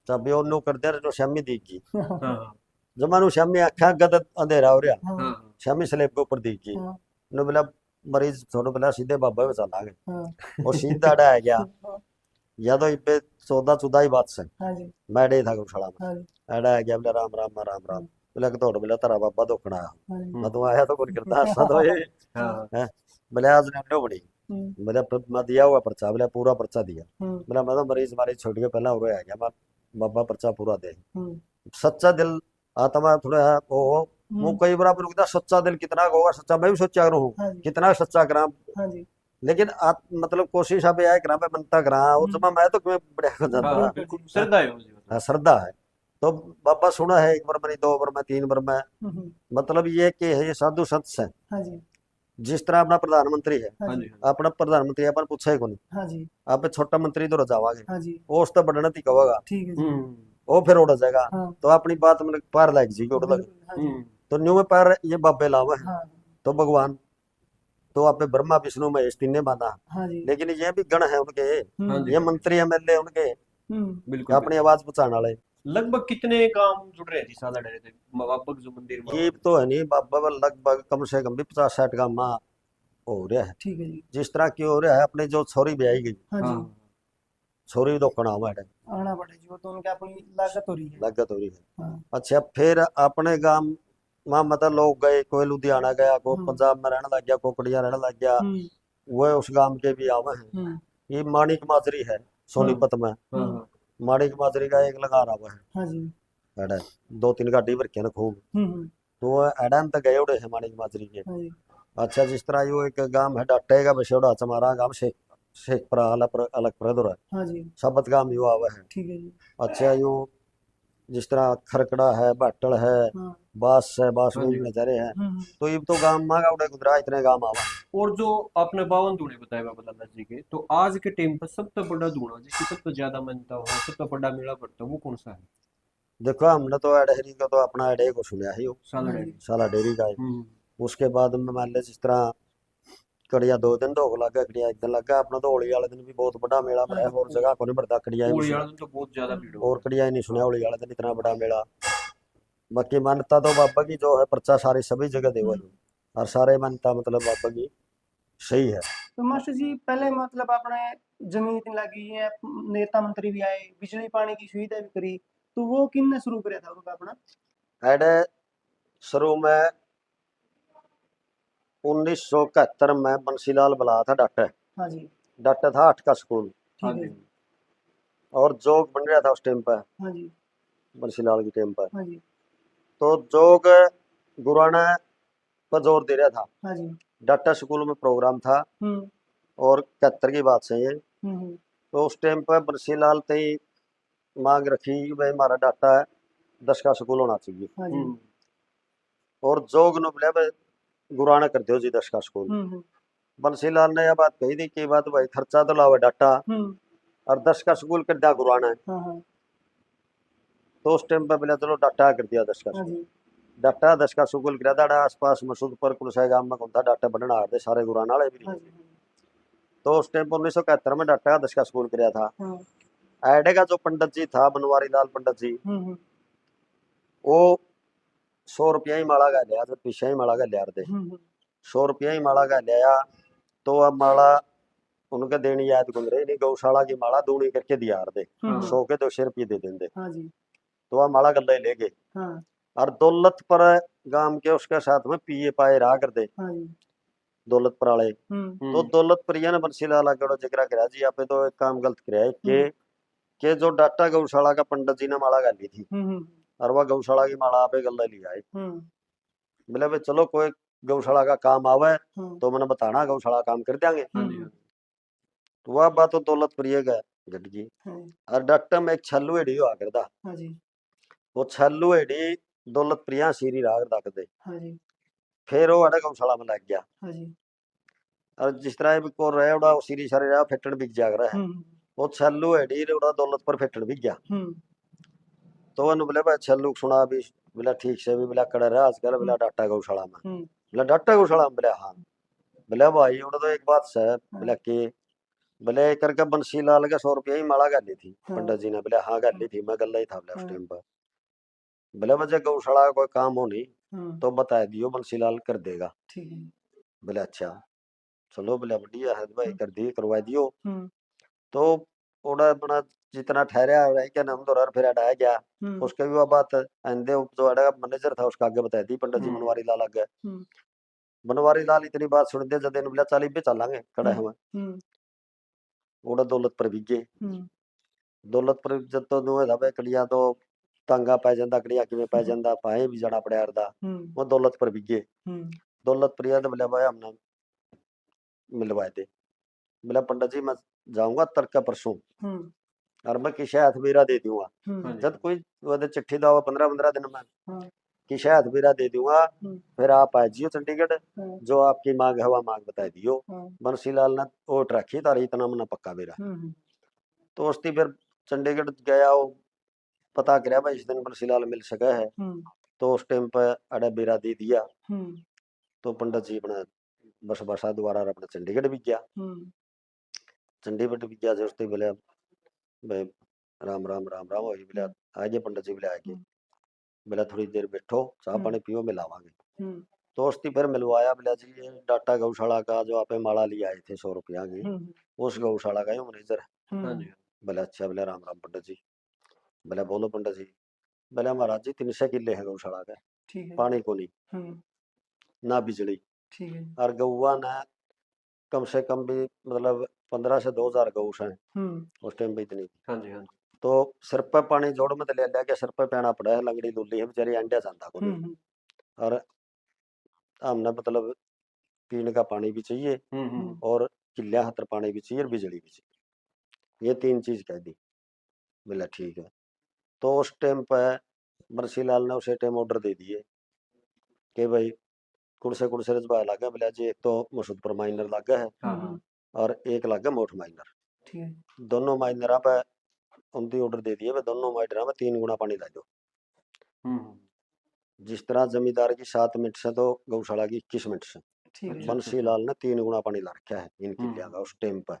चाबी ओनू कर दे तो शामी देगी। हाँ हाँ। जमानू शामी आख्या गद अंधेरा हो रहा, हाँ हाँ। शामी स्लेब के ऊपर देगी। हाँ ने बोला मरीज थोड़ा बोला सीधे बाबा में चला गए, हाँ वो सीधा डा गया। या तो इबे 14-14 ही बात से हाँ जी मैं डे था गौशाला में, हाँ जी एडा आ गया बोला राम राम राम राम। हाँ बोला कि तोड़ बोला तेरा बाबा दोखना है। हाँ जी मैं तो आया तो कौन करता हंसा तो ये हाँ। है। बोले आज ने बड़ी, बोले मैं दिया हुआ पर्चा, बोले पूरा पर्चा दिया। बोला मैं तो मरीज मारी छोड़ के पहला उरे आ गया, मैं बाबा पर्चा पूरा दे। सच्चा दिल आत्मा थोड़ा है वो मुंह कई बार रुकता, सच्चा दिल कितना होगा सच्चा, मैं भी सोचा करूँ हाँ जी कितना सच्चा करा, हाँ जी लेकिन आप मतलब कोशिश अब है करा मैं मनता करा वो जमा मैं तो क्यों बढ़िया हो हाँ जाता हाँ, है। बिल्कुल श्रद्धा है उसी हाँ, मतलब। श्रद्धा है। तो बाबा सुना है एक बार में नहीं, 2 बार में 3 बार में, मतलब ये कि है ये साधु संत है। हाँ जी जिस तरह अपना प्रधानमंत्री है, हाँ हाँ जी जी। हाँ अपना प्रधानमंत्री अपन पूछा ही कौन, हाँ जी आप छोटा मंत्री तो रजावागे, हाँ जी वो उससे बढ़ना थी कहोगा, ठीक है जी। जी वो फिर उड़ जाएगा। हाँ तो अपनी बात मतलब पार लग जी उड़ लगे। बिल्कुल हाँ जी तो न्यू में पैर ये बाबे लावा है, हाँ तो भगवान तो आप ब्रह्मा विष्णु महेश तीन ने माना, हाँ जी लेकिन ये भी गण है उनके, हाँ जी। ये हाँ जी। मंत्री एमएलए उनके बिल्कुल अपनी बिल्कुल। आवाज पहुंचाने वाले। लगभग कितने काम जुड़ रहे थे साला डरे थे बाबा जो मंदिर में ये तो है नहीं बाबा पर लगभग कम से कम भी 50-60 का माँ हो रहा है। ठीक है जी जिस तरह की हो रहा है अपने जो छोरी ब्याई गई, हाँ हाँ जी छोरी तो कना हुआ है, आना पड़े जी, वो तो उनकी अपनी लागत हो रही है। लागत हो रही है। हाँ अच्छा फिर अपने गांव वहाँ मतलब लोग गए, कोई लुधियाना गया, कोई हम्म पंजाब में रहने लग गया, कोई कड़िया रहने लग गया, हम्म वह उस गांव के भी आवे हैं। हम्म ये माणिक माजरी है सोनीपत में, हाँ। हाँ माणिक माजरी का एक लगा रहा है हाँ जी एडा, 2-3 गाड़ी भर के ना खूब। तो वो एडन तक गए उड़े है माणिक माजरी के। हाँ जी अच्छा जिस तरह यो एक गांव है डाटेगा बसेड़ा हमारा गांव से शेखपुरा अलग प्रदुर है, हाँ जी सबत गांव यो आवे है। ठीक है जी अच्छा यो जिस तरह खरकड़ा है, बाटल है, हाँ बास है, बास हाँ में जी। भी नजारे हैं। हम्म तो ये तो गांव मांगा उड़े गुजरा इतने गांव आवा है। और जो आपने 52 धूणे बताए बाबा लाला जी के, तो आज के टाइम पर सबसे बड़ा धूणा जिसकी सबसे ज्यादा मान्यता हो, सबसे बड़ा मेला पड़ता है, वो कौन सा है? देखो हमने तो अडहरी का तो अपना अडे को सुना ही हो, साला हाँ जी डेरी। साला डेरी का है। हम्म। उसके बाद में मान ले जिस तरह कड़िया 2 दिन धोख लगा, कड़िया 1 दिन लगा, अपना तो होली वाले दिन भी बहुत बड़ा मेला हाँ भरा है, जी और जगह को नहीं भरता कड़िया ही होली नहीं वाले दिन तो बहुत ज्यादा भीड़ सुना, और होगी। कड़िया ही नहीं सुना हाँ। होली वाले दिन इतना बड़ा मेला। बाकी मान्यता तो बाबा की जो है पर्चा सारी सभी जगह देवा जो, और सारे मान्यता मतलब बाबा की सही है। तो मास्टर जी पहले मतलब आपने जमीन इतनी लगी है, नेता मंत्री भी आए, बिजली पानी की सुविधा भी करी, तो वो किन ने शुरू करा था उनका अपना? एड शुरू में 1971 में बंसीलाल बुलाया था डॉक्टर। हाँ जी। डॉक्टर था 8 का स्कूल हाँ ठीक है जी जी। और जोग बन रहा था उस टाइम पर, हाँ जी। बंसीलाल की टाइम पर। हाँ जी। तो जोग गुराना पर जोर दे रहा था। हाँ जी। डॉक्टर स्कूल में प्रोग्राम था हम्म। और 71 की बात से ये। हम्म। तो उस टाइम पर बंसीलाल तई मांग रखी कि भाई हमारा डाटा है 10 का स्कूल होना चाहिए। हाँ जी। और जोग ने बोला भाई गुराना कर दो जी 10 का स्कूल। हम्म। बंसीलाल ने यह बात कही थी कि बात भाई खर्चा तो लाओ डाटा हम्म। और 10 का स्कूल कर दिया गुराना है। हाँ हाँ। तो उस टाइम पर बोला चलो डाटा कर दिया 10 का हाँ स्कूल। जी। डाटा 10 का स्कूल गिरा था आसपास मसूदपुर कुलसा गांव में कौन था डाटा बनना आ सारे गुराना वाले भी हाँ नहीं जी। थे। तो उस टाइम पर 1971 में डाटा 10 का स्कूल गिरा था। हाँ। एडे का जो पंडित जी था बनवारी लाल पंडित जी, हम्म। वो 100 रुपया ही माला का लिया तो पीछे ही माला का लिया दे। हम्म। 100 रुपया ही माला का लिया। तो अब माला उनके देनी याद गुजरे नहीं, गौशाला की माला दूनी करके दिया दे। हाँ 100 के 200 रुपये दे देंगे। हाँ जी। तो वह माला गल्ला ही ले गए। हाँ। और दौलत पर गांव के उसके साथ में पीए पाए रहा कर दे हाँ जी। दौलत पर वाले। हम्म। तो दौलत पर ने बंसीलाल आगे जिक्र करा जी आप तो एक काम गलत कराया है के जो डाटा गौशाला का पंडित जी ने माला गाली थी हम्म। और वह गौशाला की माला आपे गल्ला लिया है। हम्म। बोले भाई चलो कोई गौशाला का काम आवे हाँ। तो मैंने बताना गौशाला काम कर देंगे। हाँ जी हाँ तो वह बात तो दौलत प्रिय का घट गई। हाँ जी। और डॉक्टर में एक छल्लू एडी हुआ करता। हाँ जी। वो छल्लू एडी दौलत प्रिया सीरी राग रख दे। हाँ जी। फिर वो अड़ा गौशाला में लग गया। हाँ जी। और जिस तरह भी को रहा उड़ा सीरी सारी रहा फेटन बिक जाग रहा है। हम्म। वो छल्लू एडी उड़ा दौलत पर फेटन बिक गया। हम्म। तो उन्होंने बोले भाई छल्लू को सुना भी बोला ठीक से भी बोला कड़ा रहा आजकल बोला डाटा गौशाला में। हम्म। बोला डाटा गौशाला में बोला हाँ। बोला भाई उड़ा तो एक बात से बोला कि बोले एक करके बंसीलाल का 100 रुपया ही माला गाली थी हाँ। पंडित जी ने। बोले हाँ गाली थी मैं गल्ला ही था बोला उस हाँ। टाइम पर। बोले मुझे गौशाला का कोई काम हो नहीं हाँ। तो बता दियो बंसीलाल कर देगा। ठीक है। बोले अच्छा चलो बोले बढ़िया है भाई कर दिए करवा दियो। हम्म। तो ओड़ा अपना जितना ठहरा रह गया नम दौर फिर हटाया गया। हम्म। उसके भी वह बात आंदे जो अड़ा मैनेजर था उसका आगे बता दी पंडित जी हम्म। बनवारी लाल आगे। हम्म। बनवारी लाल इतनी बात सुन दे जब बोला चाली पे चलांगे खड़ा है वहाँ। हम्म। ओड़ा दौलत पर बिके हम्म। दौलत पर जब तो दुए धाबे कड़िया तो तांगा पै जांदा कड़िया किवें पै जांदा पाए भी जाना पड़ा अरदा। हम्म। वो दौलत पर बिके हम्म। दौलत पर याद बोले भाई हमने मिलवाए दे। बोला पंडित जी मैं जाऊंगा तड़का परसों हम्म। और मैं किसी हाथ मेरा दे दूंगा। हम्म। हाँ जी जब कोई वो चिट्ठी दो 15-15 दिन में हाँ। किसी हाथ मेरा दे दूंगा। हम्म। फिर आप आ जियो चंडीगढ़ हाँ। जो आपकी मांग है वह मांग बता दियो। हाँ। बंसीलाल ने ओट रखी तारी इतना मना पक्का मेरा। हम्म। तो उसकी फिर चंडीगढ़ गया वो पता कराया भाई इस दिन बंसीलाल मिल सका है। हम्म। तो उस टाइम पर अड़ा बेरा दे दिया। हम्म। तो पंडित जी अपना बस बसा दोबारा अपना चंडीगढ़ भी गया। हम्म। चंडीगढ़ भी गया जो उसने बोले भाई राम राम राम राम हो बोले आगे पंडित जी बोले आगे। बोला थोड़ी देर बैठो चाह पानी पियो मिलावांगे। हम्म। तो उसकी फिर मिलवाया बोला जी ये डाटा गौशाला का जो आपे माला लिया आए थे 100 रुपया की हम्म। उस गौशाला का ही मैनेजर है। हाँ जी बोला अच्छा बोले राम राम पंडित जी। बोला बोलो पंडित जी। बोले महाराज जी 300 किले है गौशाला का ठीक है। पानी को नहीं हम्म। ना बिजली ठीक है। और गौवा ने कम से कम भी मतलब 15 से 2000 गौश हैं हम्म। उस टाइम पे इतनी। हाँ जी हाँ जी तो सिर पे पानी जोड़ में ले लिया के सिर पे पैना पड़ा है लंगड़ी लुल्ली है बेचारी अंडा जाता को नहीं। हम्म। और हमने मतलब पीने का पानी भी चाहिए हम्म और चिल्ला हतर पानी भी चाहिए और बिजली भी चाहिए ये 3 चीज कह दी। बोला ठीक है। तो उस टाइम पे बंसीलाल ने उसे टाइम ऑर्डर दे दिए कि भाई कुड़से कुड़से रजबा लागे। बोला जी एक तो मसूदपुर माइनर लागे है हाँ हाँ और एक लागे मोठ माइनर। ठीक है। दोनों माइनर पे उनकी ऑर्डर दे दिए भाई दोनों माइनर में 3 गुना पानी ला दो। हम्म जिस तरह जमींदार की 7 मिनट से तो गौशाला की 21 मिनट से ठीक है। अच्छा अच्छा अच्छा बंसीलाल ने 3 गुना पानी ला रखा है इन किलिया का उस टाइम पर।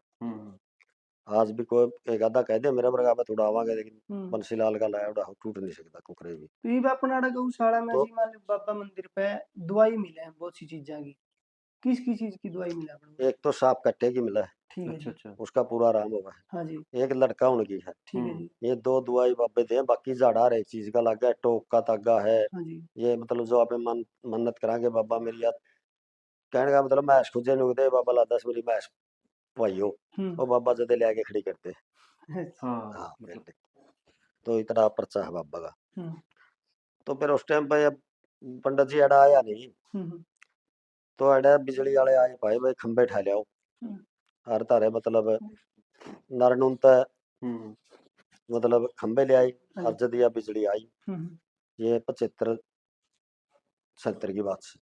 आज भी कोई एक आधा कह दे मेरा बरगा थोड़ा आवागे लेकिन हम्म। बंसीलाल का लाया उड़ा टूट नहीं सकता कुकरे भी। तो ये अपना गौशाला में तो जी मान लो बाबा मंदिर पे दवाई मिले है बहुत सी चीजा की। किस चीज की दवाई मिले अपने को? एक तो सांप कट्टे की मिला है ठीक है अच्छा जी। अच्छा। उसका पूरा आराम हुआ है। हाँ जी। एक लड़का उनकी है। ठीक है जी। ये दो दुआई बाबे थे, बाकी झाड़ा हर एक चीज का लगा है, टोक का तागा है। हाँ जी। ये मतलब जो आप मन्नत करांगे बाबा मेरी याद, कहने का मतलब मैश खुजे नुकते बाबा ला 10 मेरी मैश भाइयों, हम्म। वो बाबा जदे ले आके खड़ी करते। अच्छा। हाँ हाँ मतलब बेटे, तो इतना पर्चा है बाबा का। हम्म। तो फिर उस टाइम पे अब पंडित जी अड़ा आया नहीं, हम्म। तो अड़ा बिजली वाले आए भाई भाई खंबे ठा लियाओ हम्म। हर तारे मतलब नरनुन तय हम्म मतलब खंबे ले आई। हाँ और जी। जदिया बिजली आई, हम्म। ये 75-77 की बात से,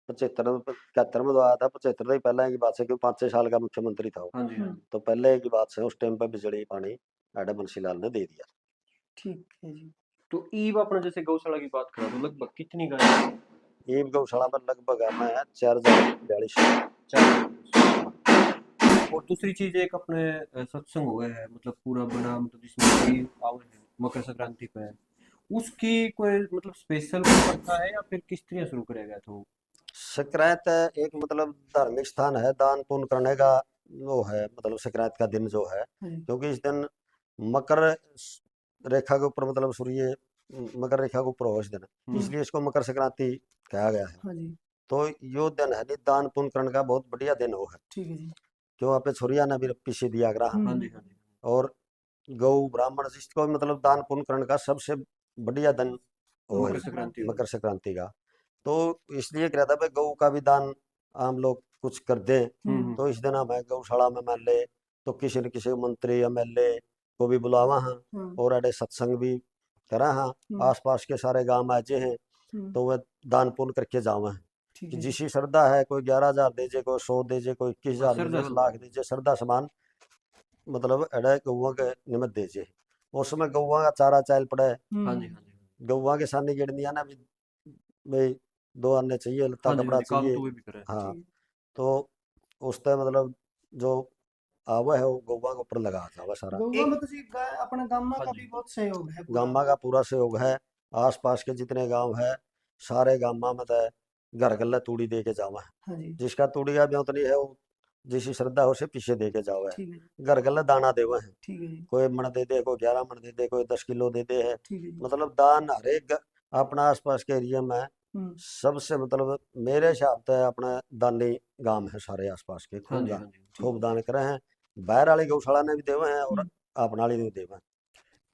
75-71 में तो आया था, 75 ही पहले की बात है, क्योंकि 5-6 साल का मुख्यमंत्री था वो। हाँ जी हाँ जी। तो पहले की बात है, उस टाइम पे बिजली पानी आड़ा बंसीलाल ने दे दिया। ठीक है जी। तो ईव अपना जैसे गौशाला की बात करा तो लगभग कितनी गाय है? ये गौशाला में लगभग हमें 4042। चार। और दूसरी चीज एक अपने सत्संग हुए है मतलब पूरा बना मतलब जिसमें कोई आवर है मकर संक्रांति पे है उसकी कोई मतलब स्पेशल कोई प्रथा है या फिर किस तरह शुरू करेगा तो? संक्रांत एक मतलब धार्मिक स्थान है, दान पुण्य करने का वो है, मतलब संक्रांत का दिन जो है, हाँ जी। क्योंकि इस दिन मकर रेखा के ऊपर मतलब सूर्य मकर रेखा के ऊपर हो इस दिन, इसलिए इसको मकर संक्रांति कहा गया है। हाँ जी। तो यो दिन है नी दान पुण्य करने का बहुत बढ़िया दिन वो है, ठीक है जी। क्यों वहाँ पे छुरिया ने भी पीछे दिया ग्रह। हाँ जी हाँ जी। और गौ ब्राह्मण जिसको मतलब दान पुण्य करने का सबसे बढ़िया दिन वो मकर है संक्रांति हो मकर संक्रांति का। तो इसलिए कह रहा था भाई गौ का भी दान आम लोग कुछ कर दें। तो इस दिन हमें गौशाला में मान ले तो किसी न किसी मंत्री एमएलए को भी बुलावा हाँ, हाँ। और अड़े सत्संग भी करा हाँ, आसपास के सारे गांव आजे हैं, तो वह दान पुण्य करके जावे हैं। ठीक कि है जी। जिसी श्रद्धा है, कोई 11,000 दीजिए, कोई 100 दीजिए, कोई 21,000 श्रद्धा दीजिए, लाख समान। दीजिए, श्रद्धा समान मतलब अड़े गौवा के निमित्त दीजिए। उसमें गौवा का चारा चाल पड़े, हाँ जी हाँ जी। गौवा के सामने गिरनिया ना भी भाई 2 आने चाहिए, लत्ता हाँ जी हाँ कपड़ा जी काम चाहिए। तो वे भी करे। हाँ, ठीक तो उस टाइम मतलब जो आवा है वो गौवा के ऊपर लगा था वह है। सारा। गौवा एक में तो जी अपना गामा हाँ का भी जी बहुत सहयोग है पूरा। गामा का पूरा सहयोग है, आसपास के जितने गांव है सारे गामा में तो घर गल्ला तूड़ी दे के जावा है। हाँ जी। जिसका तूड़ी का ब्योतनी है वो जिसी श्रद्धा हो उसे पीछे दे के जावा ठीक है जी। है। घर गल्ला दाना देवा है, ठीक है जी। कोई मन दे दे, कोई 11 मन दे दे, कोई 10 किलो दे दे है। ठीक है जी। मतलब दान हर एक अपना आसपास के एरिया में हम्म। सबसे मतलब मेरे हिसाब से अपना दानी गांव है सारे आसपास के, हाँ खूब जी दान हाँ जी। ठीक खूब दान करे हैं। बाहर वाली गौशाला ने भी देवे हैं और हम्म। अपना वाली ने भी देवे हैं।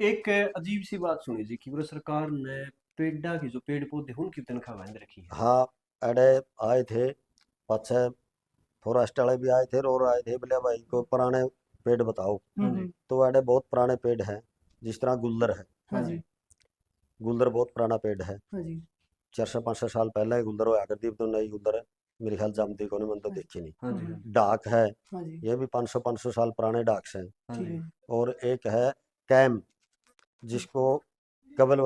एक अजीब सी बात सुनी जी कि पूरा सरकार ने पेड़ा की जो पेड़ पौधे उनकी तनख्वाह बंद रखी है। हाँ, अड़े आए थे पाछे फॉरेस्ट वाले भी आए थे और आए थे बोले भाई को पुराने पेड़ बताओ। हाँ जी तो अड़े बहुत पुराने पेड़ हैं, जिस तरह गुल्लर है, हाँ हाँ जी। जी गुल्लर बहुत पुराना पेड़ है। हाँ जी। 400-500 साल पहले गुल्लर होया करती, तो नई गुल्लर मेरे ख्याल जमती को नहीं, मैंने तो हाँ जी। देखी नहीं। हाँ जी हाँ जी डाक है, हाँ जी। ये भी 500-500 साल पुराने डाक से हैं। हाँ ठीक जी है जी। और एक है कैम, जिसको कबल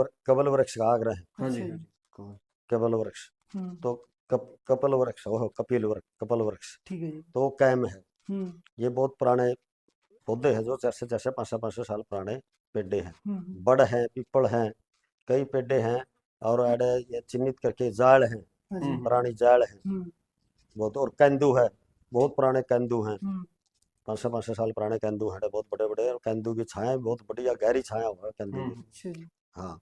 वृक्ष का आग्रह है, हाँ जी अच्छा हाँ जी। जी कौन? कबल वृक्ष। तो कपल वृक्ष हो, कपिल वृक्ष, कपल वृक्ष, ठीक है जी। तो वो कैम है। हम्म। ये बहुत पुराने पौधे हैं जो जैसे जैसे 500-500 साल पुराने पेड़े हैं। हम्म। बड़ हैं, पीपल हैं, कई पेड़े हैं। और अड़े ये चिन्हित करके जाड़ हैं, हाँ जी। पुरानी जाड़ है हम्म। बहुत। और केंदू है, बहुत पुराने केंदू हैं, हम्म। 500-500 साल पुराने केंदू हैं, बहुत बड़े बड़े। और केंदू की छाया बहुत बढ़िया गहरी छाया हुआ है केंदू की। अच्छा जी। हाँ,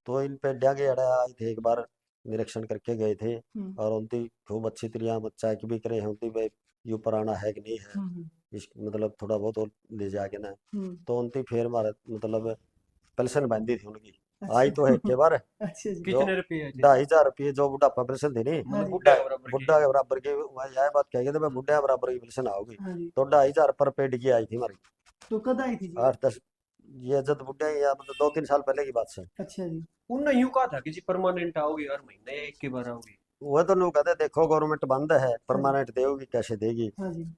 तो इन पेड्या के अड़े आए थे एक बार, निरीक्षण करके गए थे। हम्म। और उनकी खूब अच्छी तरह चेक भी करे हैं उनकी भाई यू पुराना है कि नहीं है, हम्म। इस मतलब थोड़ा बहुत और ले जाके ना। हम्म। तो उनकी फिर मारे मतलब पेंशन बांधी थी उनकी, आई तो अच्छा। है के बार अच्छा जी। जो कितने रुपए है जी? 2,500 रुपये जो बुढ़ापा पेंशन थी नहीं, हाँ मतलब जी। बुढ़े के बराबर की? बुढ़ा के बराबर की। वह यह बात कह गए थे मैं बुढ़ा बराबर की पेंशन आओगी। हाँ जी। तो 2,500 पर पेड की आई थी हमारी, तो कद आई थी जी? 8-10, ये जब बुढ़े या मतलब 2-3 साल पहले की बात है। अच्छा जी। उनने यूं कहा था कि जी परमानेंट आओगी हर महीने एक के बार आओगी। वह तो लोग कहते देखो गवर्नमेंट बंद है, हाँ जी। परमानेंट देगी कैसे देगी। हाँ जी।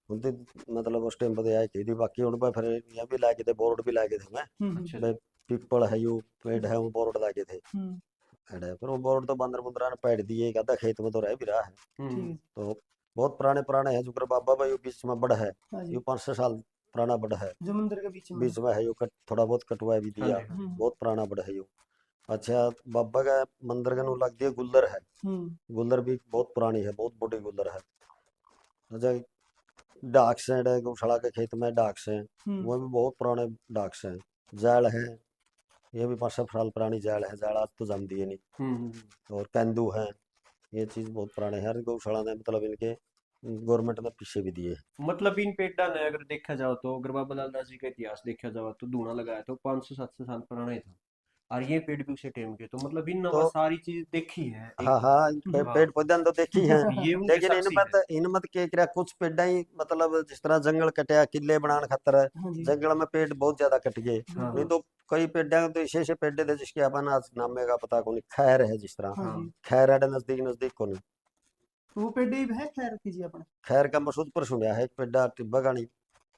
उनकी मतलब उस टाइम पर आई थी, बाकी उन पर फिर ये भी लाके थे, बोर्ड भी लाके थे मैं अच्छा भाई जी। पीपल है यू पेड़ है, वो बोर्ड लाके थे। हम्म। अरे फिर वो बोर्ड तो बंदर बुंदरा ने पेड़ दिए, कहता खेत में तो रह भी रहा है। ठीक है। तो बहुत पुराने पुराने हैं, जुकर बाबा भाई बीच में बड़ है, हाँ ये जी। 500 साल पुराना बड़ है। जो मंदिर के बीच में है। बीच में है, यो कट थोड़ा बहुत कटवा भी हाँ दिया, जी हाँ जी। बहुत पुराना बड़ है यो। अच्छा, बाबा का मंदिर के नु लग दिया गुल्लर है, हम्म। गुल्लर भी बहुत पुरानी है, बहुत बड़ी गुल्लर है। अच्छा, डाक सेड है गौशाला के खेत में, डाक से वो भी बहुत पुराने डाक से हैं। जैल है, ये भी 500 साल पुरानी जैल है, जैल आज तो जम दिए नहीं। और केंदू है, ये चीज बहुत पुराने हैं। हर गौशाला ने मतलब इनके गवर्नमेंट ने पीछे भी दिए। मतलब इन पेड़ा ने अगर देखा जाओ तो, अगर बाबा लाल दास जी का इतिहास देखा जाओ तो धूना लगाया तो 500-700 साल पुराना ही था, और ये पेड़ भी उसे टाइम के, तो मतलब इन तो सारी चीज देखी है हाँ एक। हाँ, हाँ, पेड़ पौधे तो देखी हैं। ये उनके लेकिन साक्षी है। इनमत के क्या कुछ पेड़ ही मतलब जिस तरह जंगल कटा किले बनाने खातर है, हाँ जी जंगल में पेड़ बहुत ज्यादा कट गए। हाँ नहीं हाँ तो कई पेड़ तो ऐसे पेड़ थे जिसके अपन आज नामे का पता को नहीं। खैर है जिस तरह, हाँ हाँ। जी। खैर है नजदीक नजदीक को नहीं। तो वो पेड़ ही है खैर कीजिए अपने। खैर का मसूद पर सुनया है, एक पेड़ टिब्बा गानी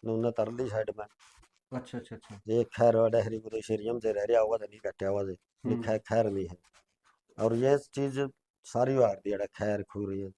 उन्होंने तरली साइड में। अच्छा अच्छा अच्छा। ये खैर वाला हरी को शेरियम से रह रहा हुआ था, नहीं कटा हुआ से हम्म। लिखा है खैर नहीं है। और ये चीज सारी वार दी खैर खू रही है।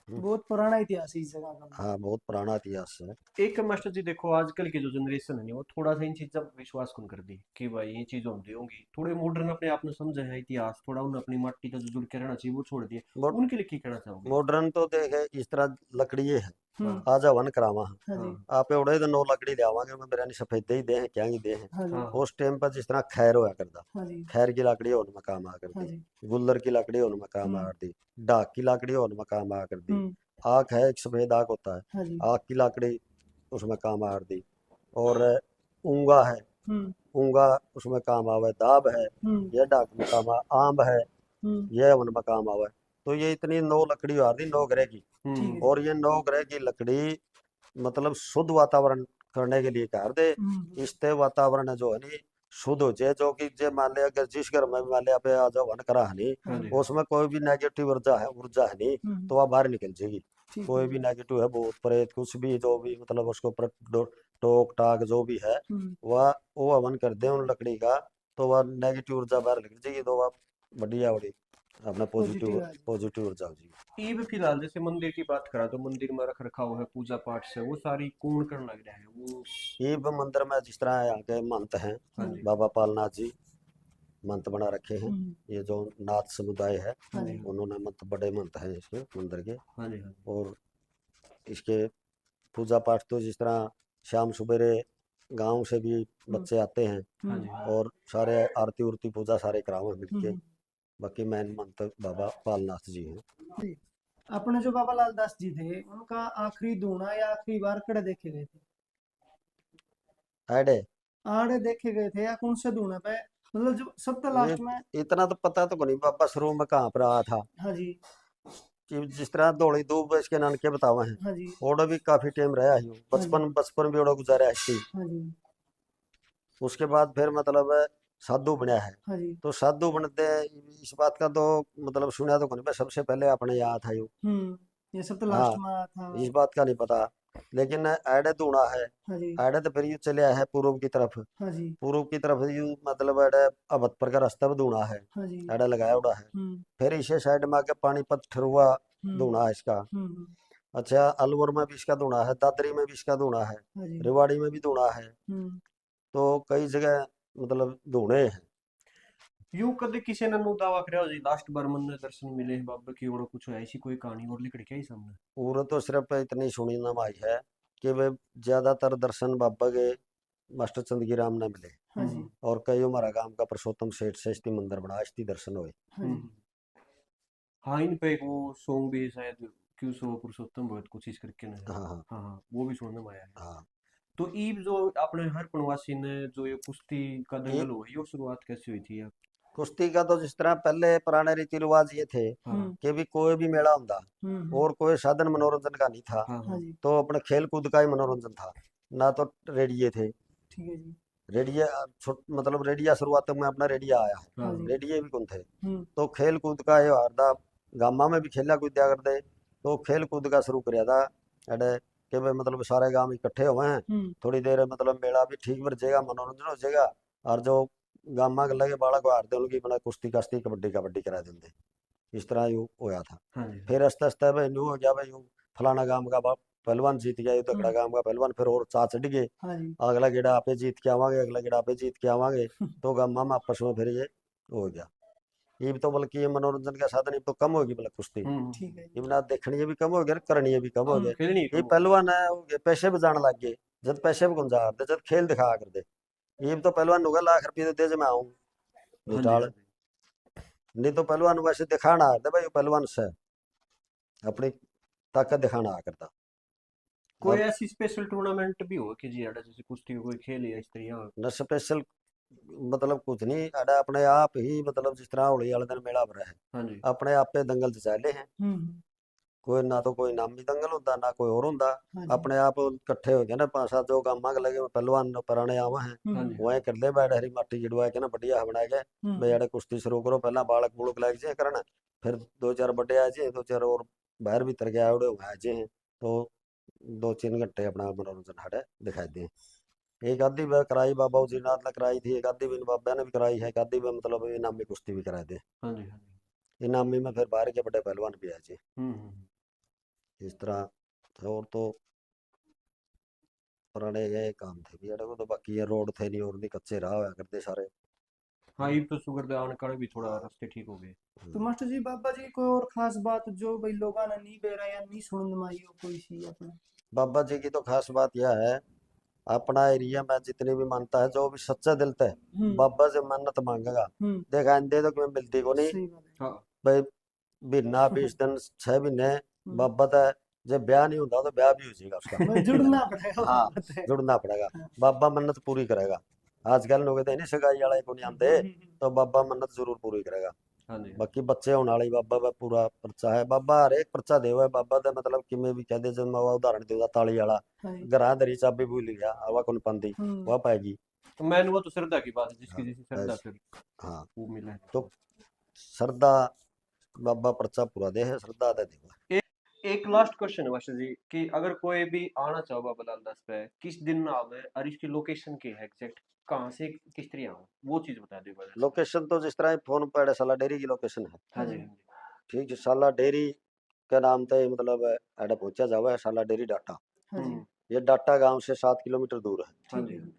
बहुत पुराना इतिहास है इस जगह का। हाँ बहुत पुराना इतिहास है। एक मास्टर जी देखो, आजकल की जो जनरेशन है वो थोड़ा सा इन चीज़ों पर विश्वास कम कर दी कि भाई ये चीज़ होती होंगी, थोड़े मॉडर्न अपने आप में समझे है इतिहास, थोड़ा उन्हें अपनी माटी का जो जुड़ के रहना चाहिए वो छोड़ दिए। उनके लिए क्या कहना चाहोगे? मॉडर्न तो देखे इस तरह लकड़ी है, हाँ आजा वन करावा है। हाँ जी हाँ आप एवढे तो 9 लकड़ी लियावांगे मैं बिरयानी सफेद ही दे हैं क्या ही दे हैं। हाँ जी हाँ उस टाइम पर जिस तरह खैर होया करता, हाँ जी खैर की लकड़ी उनमें काम आ हाँ करती, जी। गुल्लर की लकड़ी उनमें काम आ करती, डाक की लकड़ी उनमें काम आ करती। हम्म। आक है, एक सफेद आक होता है, हाँ जी। आक की लकड़ी उसमें काम आ करती। और ऊंगा है, हम्म ऊंगा उसमें काम आवे। दाब है, हम्म यह डाक में काम आम है, हम्म। यह उनमें काम आवे। तो ये इतनी 9 लकड़ी आ रही, 9 ग्रह की। ठीक है हम्म। जी। और ये 9 ग्रह की लकड़ी मतलब शुद्ध वातावरण करने के लिए कर दे। इससे वातावरण जो है नी शुद्ध हो जाए, जो कि जे मान लिया अगर जिस घर में मान लिया पे आ जाओ वन करा है नी, हाँ जी उसमें कोई भी नेगेटिव ऊर्जा है नी, तो वह बाहर निकल जाएगी। ठीक है कोई जी। भी नेगेटिव है, भूत प्रेत कुछ भी जो भी मतलब उसको ऊपर टोक टाक जो भी है, वह वो हवन कर दे उन लकड़ी का, तो वह नेगेटिव ऊर्जा बाहर निकल जाएगी, तो वह बढ़िया बड़ी अपना पॉजिटिव पॉजिटिव है। पॉजिटिव ऊर्जा हो जाएगी। ये भी फिलहाल जैसे मंदिर की बात करा तो मंदिर में रख रखाव है पूजा पाठ से, वो सारी कौन करने लग रहा है वो? ये भी मंदिर में जिस तरह यहाँ के महंत हैं, हाँ जी बाबा पालनाथ जी मंत बना रखे हैं। हम्म। ये जो नाथ समुदाय है, हाँ जी उन्होंने मंत बड़े मंत हैं इसके मंदिर के। हाँ जी हाँ जी और इसके पूजा पाठ तो जिस तरह शाम सवेरे गांव से भी हम्म बच्चे आते हैं, हाँ जी और सारे आरती उरती पूजा सारे करावे मिलके। हम्म। बाकी मेन मंत बाबा पालनाथ जी हैं। जी। अपने जो बाबा लाल दास जी थे उनका आखिरी धूना या आखिरी बार कड़े देखे गए थे? ऐडे आड़े देखे गए थे या कौन से धूना पे, मतलब जो सब तो ये लास्ट में। इतना तो पता तो नहीं बाबा शुरू में कहाँ पर आया था। हाँ जी कि जिस तरह दौड़ी दूब इसके नानके बतावा हैं, हाँ जी ओडो भी काफी टाइम रहा ही हूँ, हाँ जी बचपन बचपन भी ओडो गुजारा है इसकी। हाँ जी उसके बाद फिर मतलब साधु बनया है। हाँ जी। तो साधु बनते इस बात का तो मतलब सुना तो नहीं, सबसे पहले अपने यहाँ था यूँ। ये सब तो हाँ, लास्ट में आया था। इस बात का नहीं पता। लेकिन ऐडे धूना है, हाँ जी ऐडे तो फिर यूँ चले आया है पूर्व की तरफ। हाँ जी पूर्व की तरफ यूँ मतलब ऐडे अबतपुर का रास्ता भी धूना है, हाँ जी। ऐडे लगाया उड़ा है। हम्म फिर इसे साइड में आके पानीपत ठरुआ हम्म धूना है इसका। हम्म। अच्छा, अलवर में भी इसका धूना है, दादरी में भी इसका धूना है, हाँ जी रेवाड़ी में भी धूना है। हम्म। तो कई जगह मतलब धूने हैं। यूं कदे किसी ने नु दावा करया जी लास्ट बार मन दर्शन मिले हैं बाबा की, और कुछ ऐसी कोई कहानी और लिखड़ के आई सामने? और तो सिर्फ इतनी सुनी नाम आई है कि वे ज्यादातर दर्शन बाबा के मास्टर चंद की राम ने मिले। हाँ जी और कई हमारा गांव का परसोत्तम सेठ से इस्ती मंदिर बना, इस्ती दर्शन हुए। हाँ जी हाँ इन पे एक वो सॉन्ग भी है शायद, क्यों सो पुरुषोत्तम बहुत कुछ इस करके ना है। हाँ हाँ हाँ हाँ वो भी सुनने में आया है। हाँ। तो ईब जो अपने हर पनवासी ने जो ये कुश्ती का ये दंगल हुआ, ये शुरुआत कैसे हुई थी आप? कुश्ती का तो जिस तरह पहले पुराने रीति रिवाज ये थे हाँ कि भी कोई भी मेला होता हम्म। और कोई साधन मनोरंजन का नहीं था, हाँ हाँ हाँ जी तो अपने खेल कूद का ही मनोरंजन था। ना तो रेडिये थे। ठीक है जी। रेडिया मतलब रेडिया शुरुआत में अपना रेडिया आया है, हाँ हाँ जी रेडिये भी कौन थे। हम्म तो खेल कूद का ये हारदा गामा में भी खेला कूदा करते। तो खेल कूद का शुरू कराया था अरे कि भाई मतलब सारे गांव इकट्ठे हुए हैं, हम्म थोड़ी देर मतलब मेला भी ठीक बन जाएगा, मनोरंजन हो जाएगा। और जो गामा के लगे बालक हारते उनकी बना कुश्ती काश्ती कबड्डी कबड्डी करा देंगे। इस तरह यूँ होया था। हाँ जी फिर आस्ते आस्ते भाई यूँ हो गया भाई यूँ फलाना गांव का पहलवान जीत गया, ये तो अगला हम्म। गांव का पहलवान फिर और चा चढ़ गए। हाँ जी अगला गेड़ा आपे जीत के आवांगे, अगला गेड़ा आपे जीत के आवांगे। तो गामा में आपस में फिर ये हो गया। ये भी तो बल्कि ये मनोरंजन का साधन ये तो कम होगी मतलब कुश्ती ठीक है ये ना देखनी भी कम हो गई करनी भी कम हो गई खेलनी ये पहलवान है वो ये पैसे भी जान लग गए जब पैसे भी कौन जा दे जब खेल दिखा कर दे ये भी तो पहलवान होगा लाख रुपये दे जब मैं आऊँ हाँ जी, हाँ निटाल जी। नहीं तो पहलवान वैसे दिखाना दे भाई पहलवान से अपनी ताकत दिखाना करता कोई अब ऐसी स्पेशल टूर्नामेंट भी हो कि जी अड़ा जैसे कुश्ती का कोई खेल या इस तरह? न स्पेशल मतलब कुछ नहीं अड़ा अपने आप ही मतलब जिस तरह होली वाले दिन मेला भरा है हाँ जी, अपने आप पे दंगल चले हैं कोई ना तो कोई नामी दंगल होता ना कोई और होता हाँ जी अपने आप इकट्ठे हो गए ना 5-7 जो गामा के लगे पहलवान पुराने आवा हैं हाँ जी, वहीं कर ले बैठ हरी माटी जिड़वा के ना बढ़िया बना के भाई अड़े कुश्ती शुरू करो पहला बालक बुड़क लग जाए करना फिर 2-4 बड़े आ जाए 2-4 और बाहर भीतर के आवड़े हुए आ जाए तो 2-3 घंटे अपना मनोरंजन हटे दिखाई दे एक आधी बार कराई बाबा उजीनाथ ने कराई थी एक आधी भी बाबा ने भी कराई है एक आधी बार मतलब इनामी कुश्ती भी करा दे हाँ जी, हाँ जी। इनामी में फिर बाहर के बड़े पहलवान भी आ जाए हम्म। इस तरह और तो पुराने ये काम थे भी अड़े वो तो बाकी ये रोड थे नहीं और नहीं कच्चे राह हुआ करते सारे हाँ, ये तो शुगर दे आने का भी थोड़ा रास्ते ठीक हो गए। तो मास्टर जी बाबा जी कोई और खास बात जो भाई लोगों ने नहीं बेरा या नहीं सुनने में आई हो कोई सी अपने बाबा जी की तो खास बात यह है अपना एरिया में जितनी भी मानता है जो भी सच्चा दिल है हम्म बाबा से मन्नत मांगेगा हम्म देखा दे तो क्यों मिलती को नहीं सही बात है हाँ भाई महीना 20 दिन 6 महीने हम्म बाबा तो जब ब्याह नहीं होता तो ब्याह भी हो जाएगा उसका भाई जुड़ना पड़ेगा हाँ बात है जुड़ना पड़ेगा हाँ, बाबा मन्नत पूरी करेगा आजकल लोग तो नहीं सगाई वाला को नहीं आते तो बाबा मन्नत जरूर पूरी करेगा हाँ जी, हाँ जी। बाकी बच्चे होने वाली बाबा का पूरा पर्चा है बाबा हर एक पर्चा देवा है बाबा तो मतलब किमें भी कह दे जब मैं उदाहरण दूंगा ताली वाला हाँ जी घर दरी चाबी भूल गया हवा कौन पाती हम्म वह पाएगी तो मैंने वो तो श्रद्धा की बात है जिसकी हाँ जैसी श्रद्धा ऐस- फिर हाँ वो मिला है तो तो। श्रद्धा बाबा पर्चा पूरा दे है श्रद्धा दे देगा एक एक लास्ट क्वेश्चन है मास्टर जी कि अगर कोई भी आना चाहो बाबा लाल दास पे किस दिन आवे और इसकी लोकेशन क्या है एग्जैक्ट कहाँ से किस तरह आवे वो चीज बता दो बड़ा सा। लोकेशन तो जिस तरह फोन पर साला डेयरी की लोकेशन है हाँ हाँ जी, जी हाँ जी, ठीक है साला डेयरी के नाम पे मतलब एड पहुंचा जावा है साला डेयरी डाटा हाँ जी ये डाटा गांव से 7 किलोमीटर दूर है हाँ ठीक जी, है हाँ जी,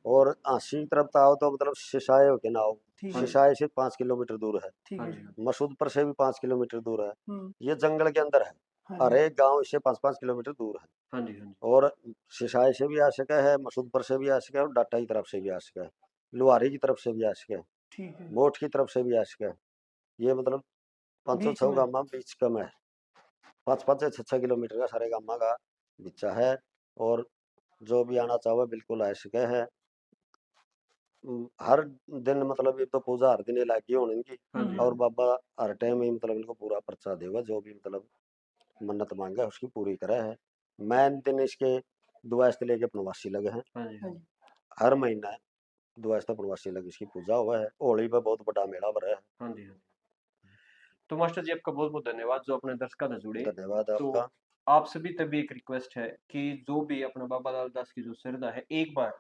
और आसी की तरफ तो आओ तो मतलब सिसाए होके ना आओ ठीक हाँ है जी, सिसाए से 5 किलोमीटर दूर है ठीक हाँ है जी, मसूदपुर से भी 5 किलोमीटर दूर है हम्म ये जंगल के अंदर है हाँ हर जी एक गांव इससे 5-5 किलोमीटर दूर है हाँ जी, हाँ जी, और सिसाए से भी आ सके है मसूदपुर से भी आ सके है और डाटा की तरफ से भी आ सके है लुहारी की तरफ से भी आ सके है ठीक है मोठ की तरफ से भी आ सके है ये मतलब 500 बीच छह में गामा बीच कम है 5-5 से 6 किलोमीटर का सारे गामा का बिच्चा है और जो भी आना चाहो बिल्कुल आ सके है हर दिन मतलब ये तो पूजा हर दिन ये लागी होने इनकी हाँ जी, और बाबा हर टाइम ही मतलब इनको पूरा पर्चा देगा जो भी मतलब मन्नत मांगे उसकी पूरी करे है मैन दिन इसके दुआ से लेके प्रवासी लगे हैं हाँ जी, हाँ हाँ जी, जी हर महीना दुआ से प्रवासी लगे इसकी पूजा हुआ है होली पे बहुत बड़ा मेला भरा है हाँ जी, हाँ जी। तो मास्टर जी आपका बहुत बहुत धन्यवाद जो अपने दर्शकों से जुड़े। धन्यवाद तो आपका आप सभी तभी एक रिक्वेस्ट है कि जो भी अपना बाबा लाल दास की जो श्रद्धा है एक बार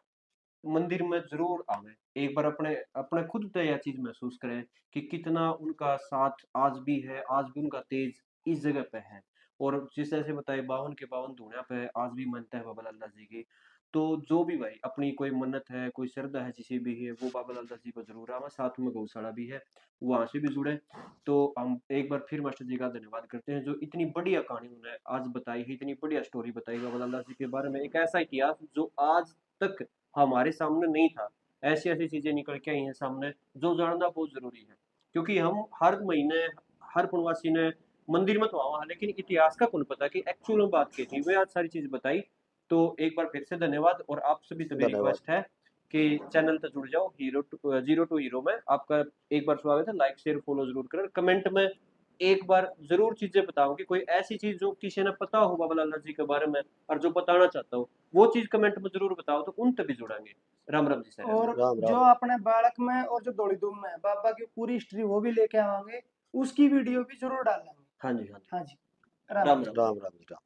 मंदिर में जरूर आवे एक बार अपने अपने खुद पे यह चीज महसूस करें कि कितना उनका साथ आज भी है आज भी उनका तेज इस जगह पे है और जिस तरह से बताए 52 के 52 धूणिया पे आज भी मनता है बाबा लाल दास जी की। तो जो भी भाई अपनी कोई मन्नत है कोई श्रद्धा है जिसे भी है वो बाबा लाल दास जी को जरूर आवा साथ में गौशाला भी है वहां से भी जुड़े। तो हम एक बार फिर मास्टर जी का धन्यवाद करते हैं जो इतनी बढ़िया कहानी उन्होंने आज बताई है इतनी बढ़िया स्टोरी बताई बाबा लाल दास जी के बारे में एक ऐसा इतिहास जो आज तक हमारे सामने नहीं था। ऐसी ऐसी चीजें निकल के आई हैं सामने जो जानना बहुत जरूरी है क्योंकि हम हर महीने हर प्रवासी ने मंदिर में तो आवा लेकिन इतिहास का कौन पता कि एक्चुअल में बात की थी वे आज सारी चीज बताई। तो एक बार फिर से धन्यवाद और आप सभी तभी धन्यवाद रिक्वेस्ट है कि चैनल तक जुड़ जाओ जीरो टू हीरो में आपका एक बार स्वागत है लाइक शेयर फॉलो जरूर करें कमेंट में एक बार जरूर चीजें बताओ कि कोई ऐसी चीज जो किसी ने पता हो बाबा लाल जी के बारे में और जो बताना चाहता हो वो चीज कमेंट में जरूर बताओ तो उन तभी जुड़ेंगे। राम राम जी सारे। और राम जो राम अपने बालक में और जो दौड़ी धूम में बाबा की पूरी हिस्ट्री वो भी लेके आवांगे उसकी वीडियो भी जरूर डालेंगे हाँ जी, हाँ जी। हाँ जी राम राम राम राम। राम राम जी राम